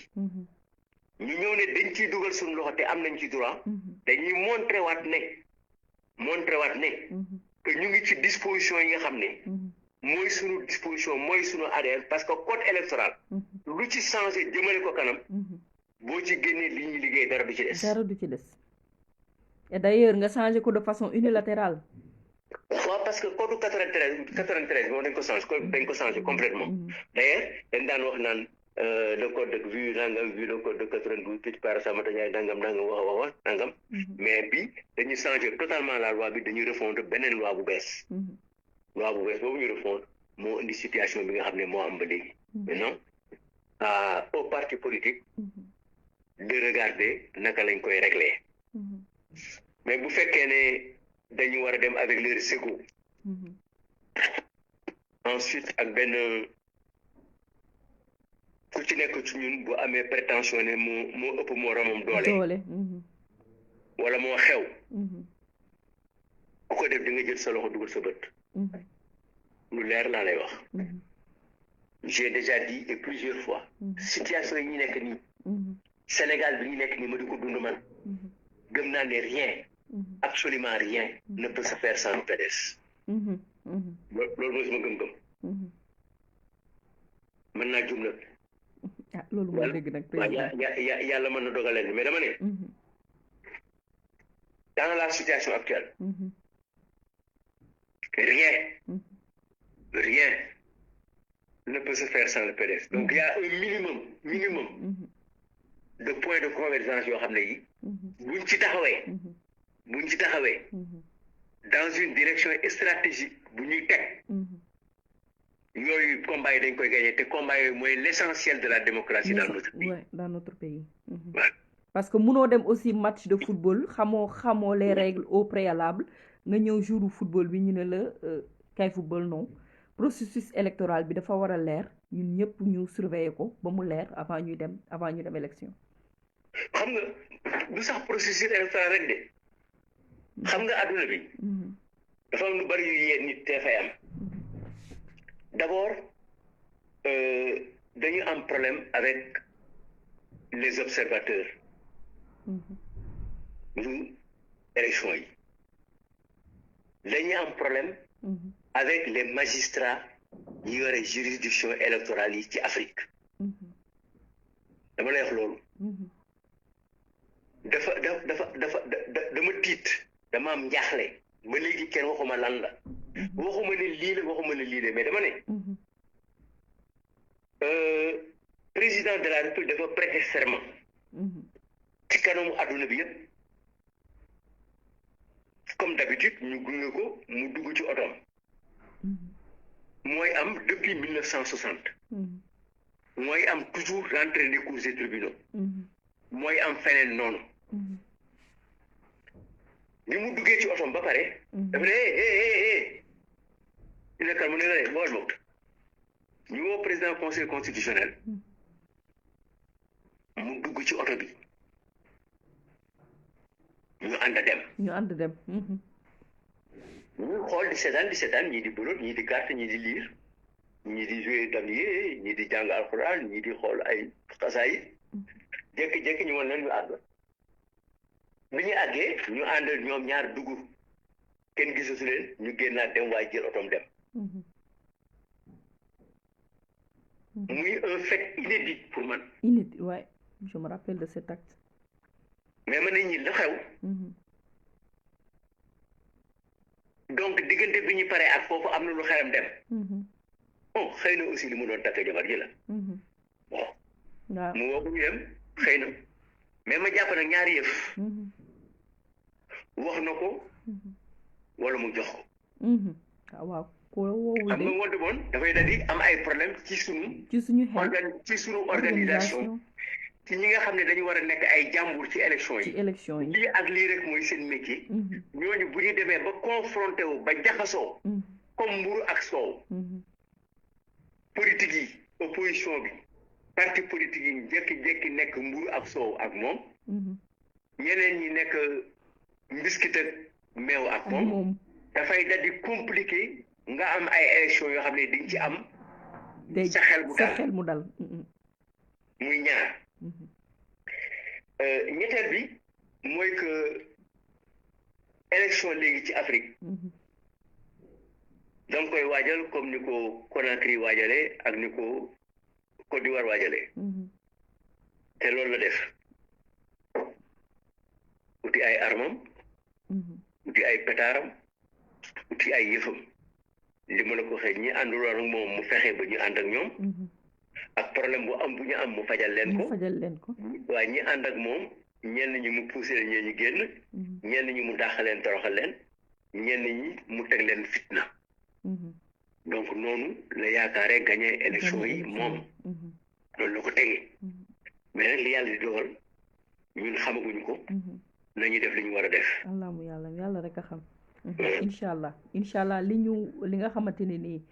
ñu ñëw ne dañ ciy dugal suñu loxo te am nañ ci droit dañuy montré waat ne que ñu ngi ci disposition yi nga xam ne mooy suñu disposition mooy suñu ADN parce que code électoral lu ci changé jëmale ko kanam boo ci génnee li ñuy liggéey dara du ci des et d'ailleurs nga changé ko de façon unilatérale waaw parce que code 93 moom dañ ko changé complètement d'ailleurs dañ daan wax naan le code de vu le code de 92 petit parasamata ñaay nangam wax nangam mais bi dañu changé totalement la loi bi dañuy refondre beneen loi bu bees boobu ñu refondre moo indi situation bi nga xam ne moo am ba léegi maintenant au parti politique de regarder naka lañ koy régler mais bu fekkee ne dañu war a dem avec leur ego ensuite ak benn ku ci nekk ci ñun bu amee prétention ne moo ëpp moromam doole wala moo xew ku ko def di nga jël sa loxo dugal sa bët lu leer laa lay wax j'ai déjà dit et plusieurs fois situation yi ñu nekk nii Sénégal bi ñu nekk nii ma di ko dund man gëm naa ne rien absolument rien ne peut se faire sans le PDS loolu mooy sama gëm-gëm mën naa jum nag loolu moo dégg nag yàlla mën na dogaleen mais dama ne dans la situation actuelle rien ne peut se faire sans le PDS donc il y a un minimum de points de convergence yoo xam ne yi buñ ci taxawee dans une direction stratégique bu ñuy teg yooyu combat yi dañ koy gagner te combat yooyu mooy l'essentiel de la démocratie dans notre pays parce que munoo dem aussi match de football xamoo les règles au préalable nga ñëw jouru football bi ñu ne la kay football non processus électoral bi dafa war a leer ñun ñëpp ñu surveiller ko ba mu leer avant ñu dem élection xam nga du sax processus électoral rek de xam nga adduna bi dafa am lu bari yu yéen nit te fay am d'abord dañu am problème avec les observateurs du élection yi dañu am problème avec les magistrats yi yore juridiction électorale yi ci Afrique dama lay wax loolu dama tiit dama am njaaxle ba léegi kenn waxuma lan la waxuma ne lii la mais dama ne président de la République dafa prêter serment ci kanamu adduna bi yëpp comme d'habitude ñu gunge ko mu dugg ci otoom mooy am depuis 1960 mooy am toujours rentrée des cours et tribunaux mooy am feneen noonu bi mu duggee ci otoom ba pare dafa ne ñu nekkal mu ne la bool moom ñu woo président conseil constitutionnel mu dugg ci oto bi ñu ànd dem ñu xool di seetaan ñii di bulot ñii di carte ñii di lire ñii di jouer damier ñii di jàng alxuraan ñii di xool ay xasaayid jékki-jékki ñu woon leen ñu àgg bi ñu àggee ñu ànd ñoom ñaar dugg kenn gisatu leen ñu génnaat dem waaye jël otom dem muy un fait inédit pour man inédit ouais je me rappelle de cet acte mais ma ne ñi la xew donc diggante bi ñu paree ak foofu am na lu xelam dem bon xëy na aussi li mu doon takk jabar ji la bon mu woo ko ñu dem xëy na mais ma jàpp nag ñaari yëf wax na ko wala mu jox ko waaw ko woowul xam nga wonte boon dafay daal di am ay problème ci sunu organisation ci ñi nga xam ne dañu war a nekk ay jàmbur ci élection yi lii ak lii rek mooy seen métier ñooñu bu ñu demee ba confronté wu ba jaxasoo comme mburu ak soow politique yi opposition bi parti politique yi jékki-jékki nekk mburu ak soow ak moom ñeneen ñi nekk mbiskit ak meew ak moom dafay daal di compliqué nga am ay élection yoo xam ne di nga ci am sa xel mu dal muy ñaar ñetteel bi mooy que élection léegi ci Afrique danga koy waajal comme ni ko Conakry waajalee ak ni ko Côte d'Ivoire waajalee te loolu la def uti ay armam uti ay pétaaram uti ay yëfam li ma la ko waxee ñi àndul ak moom mu fexe ba ñu ànd ak ñoom ak problème bu am bu ñu am mu fajal leen ko waaye ñi ànd ak moom ñenn ñi mu poussé leen ñee ñu génn ñenn ñi mu dàq leen toroxal leen ñenn ñi mu teg leen fitna donc noonu la yaakaaree gagné élection yi moom loolu la ko tegee mais nag li yàlla di dogal ñun xamaguñu ko nañu def li ñu war a def allahuma yàlla rek a xam incha allah li nga xamante ne nii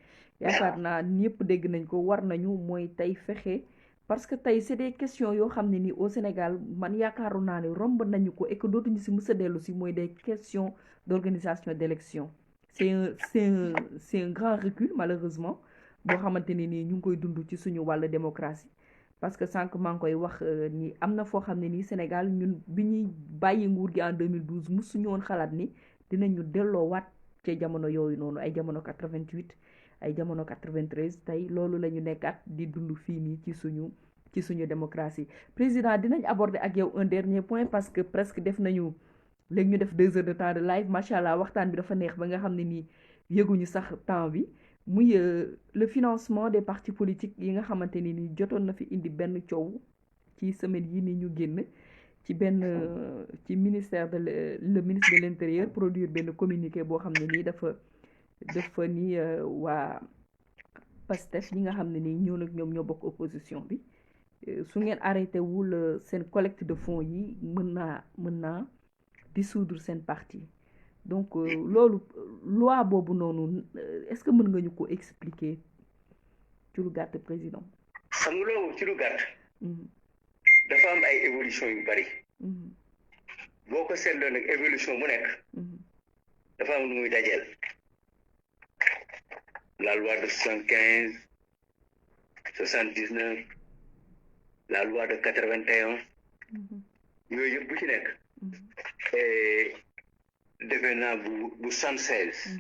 yaakaar naa ñëpp dégg nañ ko war nañu mooy tey fexe parce que tey c'est des questions yoo xam ne nii au Sénégal man yaakaaru naa ne romb nañu ko et que dootuñu si mës a dellu si mooy des questions d'organisation d'élection c'est un grand recul malheureusement boo xamante ne nii ñu ngi koy dund ci suñu wàllu démocratie parce que sànq maa ngi koy wax ni am na foo xam ne nii Sénégal ñun bi ñuy bàyyi nguur gi en 2012 musuñu woon xalaat ni dinañu delloowaat ci jamono yooyu noonu ay jamono 88 ay jamono 93 tey loolu la ñu nekkaat di dund fii nii ci suñu démocratie président dinañ aborder ak yow un dernier point parce que presque def nañu léegi ñu def 2 heures de temps de live macha allah waxtaan bi dafa neex ba nga xam ne nii yëguñu sax temps bi muy le financement des partis politiques yi nga xamante ni nii jotoon na fi indi benn coow ci semaine yi ni ñu génn ci benn ci ministère de le ministre de l'intérieur produire benn communiqué boo xam ne nii dafa ni waa Pastef yi nga xam ne nii ñoo nag ñoom ñoo bokk opposition bi su ngeen arrêté wul seen collecte de fonds yi mën naa dissoudre seen parti donc loolu loi boobu noonu est-ce que mën nga ñu ko expliquer ci lu gàtt président. xam nga loolu ci lu gàtt. dafa am ay évolution yu bari. boo ko seetloo nag évolution bu nekk. dafa am lu muy dajeel. la loi de 75, 79, la loi de 81. yooyu yëpp bu ci nekk. defe naa bu 76.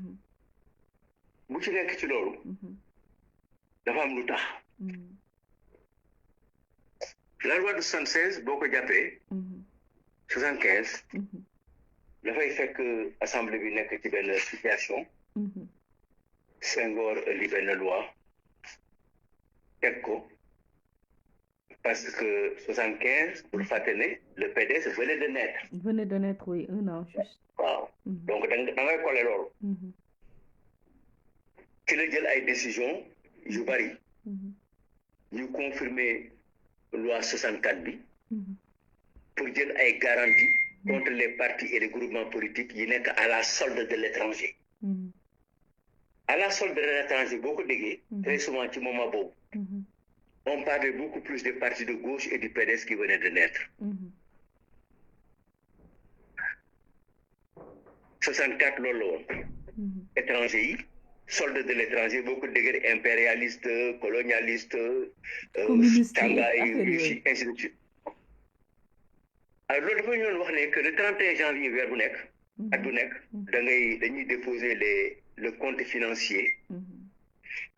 bu ci nekk ci loolu. dafa am lu tax. la loi de 76 boo ko jàppee. 75. dafay fekk assemblée bi nekk ci benn situation. Senghor li benn loi teg ko parce que 75 pour fàtte ne le PDS venait de naître. Oui, un an juste. waaw donc da ngay collé loolu. ci la jël ay décision yu bari. ñu confirmer loi 64 bi. pour jël ay garanties contre les partis et les groupements politiques yi nekk à la solde de l'étranger. À la solde de l'étranger boo ko déggee. très souvent ci moment boobu. on parlait beaucoup plus des partis de gauche et du PDS qui venaient de naître. 64 loolu la woon. étranger yi solde de l'étranger boo ko déggee impérialiste colonialiste. tanga et Russie ainsi de suite. alors loolu dafa ñu doon wax ne que le 31 janvier weer bu nekk. at bu nekk dañuy déposer le compte financier.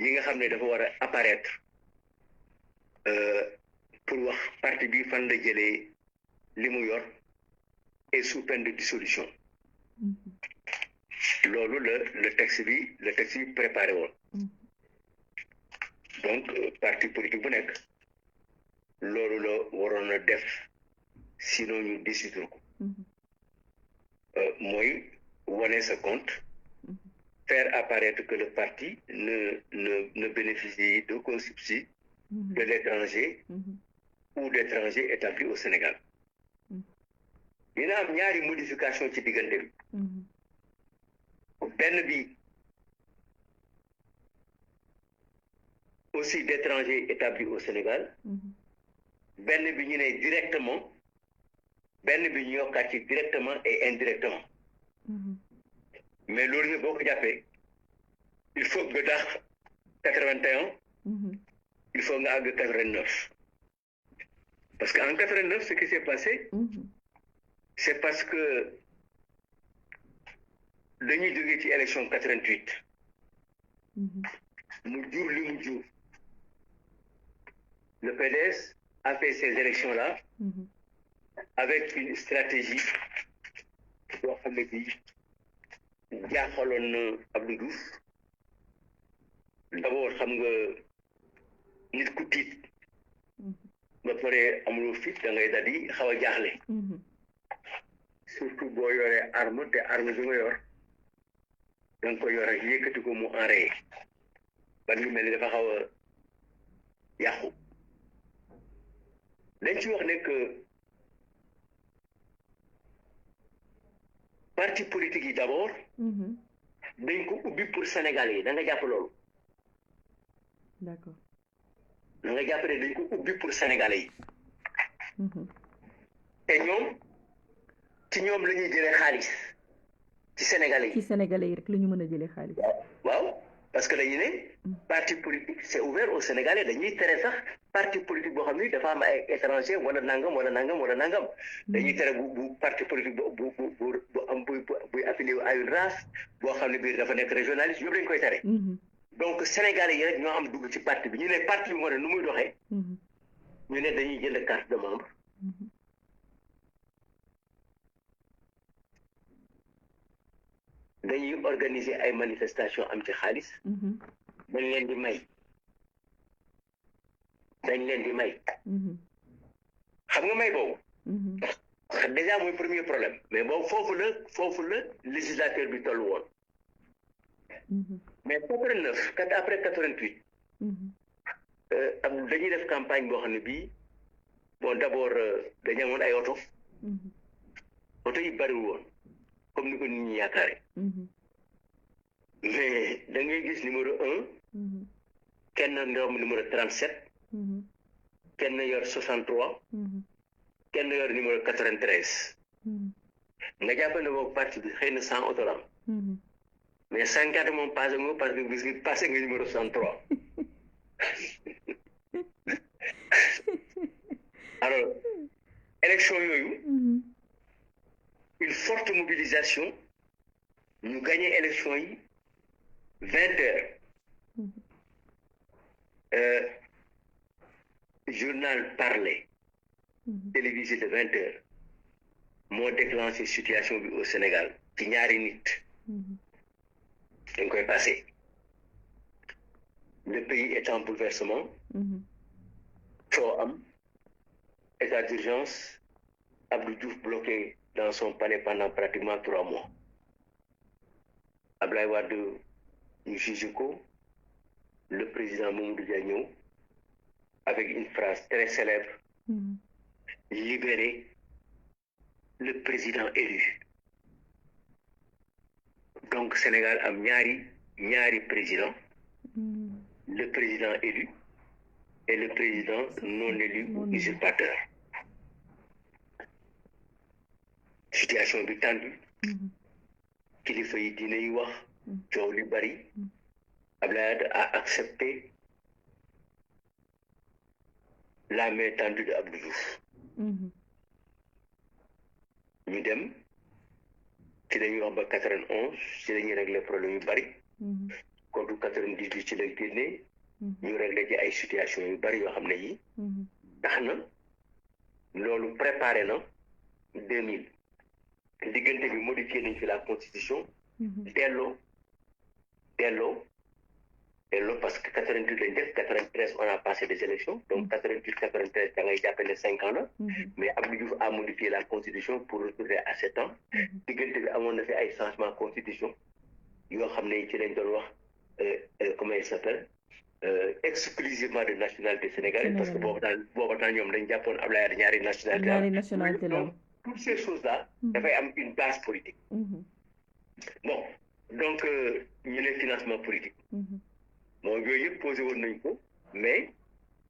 yi nga xam ne dafa war a apparaître. pour wax parti bi fan la jëlee li mu yor et sous peine de dissolution. loolu le texte bi préparé woon donc parti politique bu nekk loolu la waroon a def sinon ñu décider ko mooy wane sa compte faire apparaître que le parti ne bénéficie d'aucun subside de l'étranger ou d'étrangers établis au Sénégal dina am ñaari modification ci diggante bi benn bi aussi d'étrangers établis au Sénégal benn bi ñu ne directement benn bi ñu yokkaat ci directement et indirectement mais loolu yëpp boo ko jàppee il faut nga dax 81 il faut nga àgg 89 parce que en 89 ce qui s'est passé c'est parce que dañuy jógee ci élection 88 mu jur li mu jur le PDS a fait ces élections-là avec une stratégie boo xam ne bii jaaxaloon na Abdou Diouf d'abord xam nga nit ku tiit ba pare amuloo fit da ngay daal di xaw a jaaxle surtout boo yoree arme te arme bi nga yor da nga ko yor ak yëkkati ko mu enrayé ba ñu mel ni dafa xaw a yàqu dañ ci wax ne que parti politique yi d'abord dañ ko ubbi pour Sénégalais yi da nga jàpp loolu d'accord da nga jàpp ne dañ ko ubbi pour Sénégalais yi te ñoom ci ñoom la ñuy jëlee xaalis ci Sénégalais yi. ci Sénégalais yi rek la ñu mën a jëlee xaalis. waaw parce que dañu ne parti politique c'est ouvert aux Sénégalais dañuy tere sax parti politique boo xam ni dafa am ay étranger wala nangam wala nangam wala nangam dañuy tere bu parti politique bu am buy affilié à une race boo xam ne biir dafa nekk régionaliste yëpp dañ koy tere. donc Sénégalais yi rek ñoo am dugg ci parti bi ñu ne parti bi moo ne nu muy doxee. ñu ne dañuy jënd carte de membre. dañuy organiser ay manifestation am ci xaalis. dañ leen di may. xam nga may boobu. déjà mooy premier problème mais boobu foofu la législateur bi toll woon. mais 89 après 88. dañuy def campagne boo xam ne bii bon d'abord dañu amoon ay oto. oto yi bariwul woon comme ni ko nit ñi yaakaare. mais da ngay gis numéro 1. kenn ndoom numéro 37. kenn yor 63. kenn yor numéro 93. nga jàpp ne boobu parti bi xëy na 100 oto la am. mais 50 moom passé nga parce que gis nga passé nga numéro 63. alors élection yooyu. une forte mobilisation ñu gagné élection yi 20 heures. Journal parlé. Télévisé de 20 heures. moo déclenché situation bi au Sénégal ci ñaari nit. dañ koy passé. le pays est en bouleversement. coo am. état d'urgence. Abdou Diouf bloqué dans son palais pendant pratiquement 3 mois. Abdoulaye Wade ñu juge ko. Le président Mamadou Dia ñëw avec une phrase très célèbre. Libérer le président élu. Donc Sénégal am ñaari président. Le président élu et le président non élu ou usurpateur. Situation bi tendue. Kilifa yi diine yi wax. coow li bari. Abdoulaye Wade a accepté la main tendue de Abdou Diouf. ñu dem ci lañuy wax ba 91 ci lañuy régler problème yu bari. contre 98 ci lañ génnee. ñu régler ci ay situation yu bari yoo xam ne yi. tax na loolu préparé na 2000. diggante bi modifié nañ fi la constitution delloo parce que 88 lañ def 93 on a passé des élections donc 88 93 da ngay jàppale 5 ans la mais Abdou Diouf a modifié la constitution pour retourner à 7 ans diggante bi amoon na fi ay changement constitution yoo xam ne ci lañ doon wax comment il s'appelle exclusivement de nationalité sénégalaise parce que boobu temps ñoom dañ jàppoon Abdoulaye Wade ñaari nationalité la toutes ces choses là dafay am une base politique bon donc ñu ne financement politique bon yooyu yëpp posé woon nañ ko mais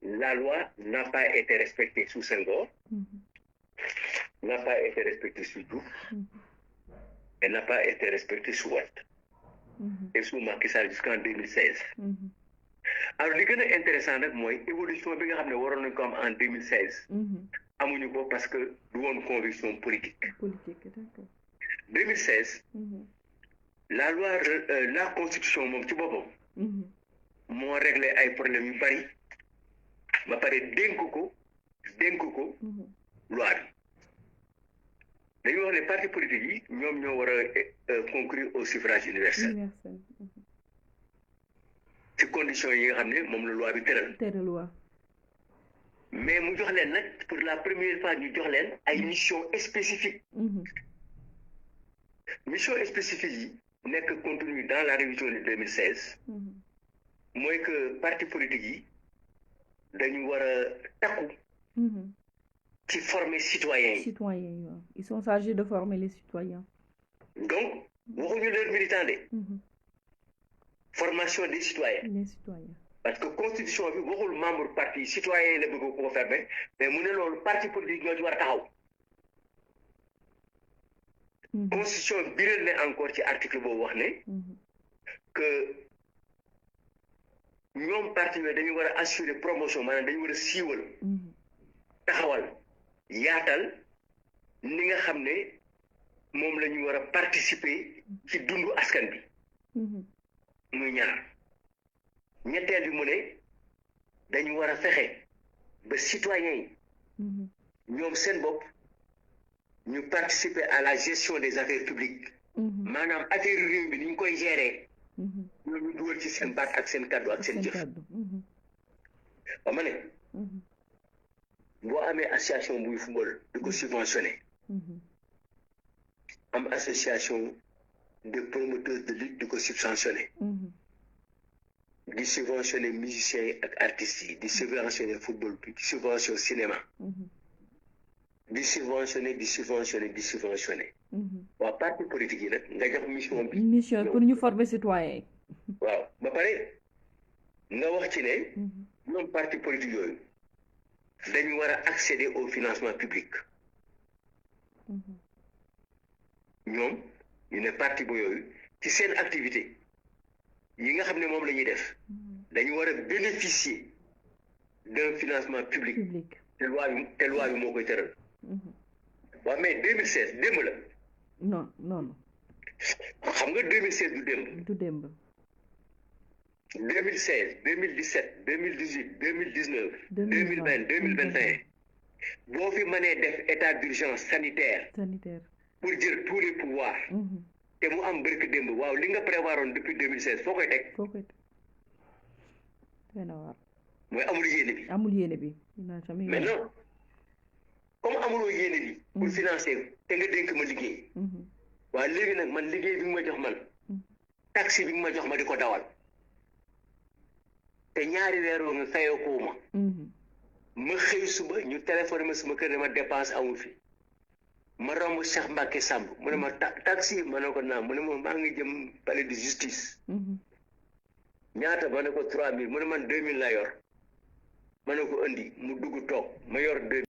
la loi n'a pas été respectée sous Senghor n'a pas été respectée sous Diouf et n'a pas été respectée sous Wade et sous Macky Sall jusqu'en 2016 alors li gën a intéressant nag mooy évolution bi nga xam ne waroon nañ ko am en 2016 amuñu ko parce que du woon conviction politique 2016 la loi la constitution moom ci boppam moo réglé ay problèmes yu bari ba pare dénk ko loi bi dañuy wax ne parti politique yi ñoom ñoo war a concourir au suffrage universel ci conditions yi nga xam ne moom la loi bi tëral mais mu jox leen nag pour la première fois ñu jox leen ay mission spécifique mission spécifique yi nekk contenu dans la révision de 2016 mooy que parti politique yi dañu war a takku ci former citoyens yi ils sont chargés de former les citoyens donc waxuñu leur militant de formation des citoyens parce que constitution bi waxul membre parti citoyen yi la bëgg ko fermer mais mu ne loolu parti politique ñoo ci war a taxaw constitution biral ne encore ci article boobu wax ne que ñoom parti yooyu dañu war a assurer promotion maanaam dañu war a siiwal taxawal yaatal ni nga xam ne moom la ñu war a participer ci dundu askan bi muy ñaar ñetteel bi mu ne dañu war a fexe ba citoyens yi ñoom seen bopp ñu participer à la gestion des affaires publiques maanaam affaire réew bi ni ñu koy gérer ñoom ñu dugal ci seen baat ak seen kàddu ak seen jëf ba ma ne boo amee association buy football di ko subventionné am association de promoteurs de lutte di ko subventionné di subventionné musiciens yi ak artistes yi di subventionné football bi di subventionné cinéma di subventionné waa parti politique yi nag nga jox mission pour ñu former citoyen yi waaw ba pare nga wax ci ne ñoom parti politique yooyu dañu war a accéder au financement public ñoom ñu ne parti ba yooyu ci seen activité yi nga xam ne moom la ñuy def dañu war a bénéficier d'un financement public te loi bi moo koy tëral waaw mais 2016 démb la non xam nga 2016 du démb 2016 2017 2018 2019 2020 2021 boo fi mënee def état d'urgence sanitaire pour jël tous les pouvoirs te mu am bërk démb waaw li nga prévoiroon depuis 2016 foo koy teg mooy amul yéene bi mais non comme amuloo yéene bi pour financer te nga dénk ma liggéey waaw léegi nag man liggéey bi nga ma jox man taxi bi nga ma jox ma di ko dawal te ñaari weeroo nga fayoo ko ma xëy suba ñu téléphoné ma suma kër ne ma dépense amul fi ma romb Cheikh Mbacke Samb mu ne ma taxi ma ne ko naam mu ne ma maa ngi jëm palais de justice ñaata ma ne ko 3000 mu ne man 2000 la yor ma ne ko indi mu dugg toog ma yor 2000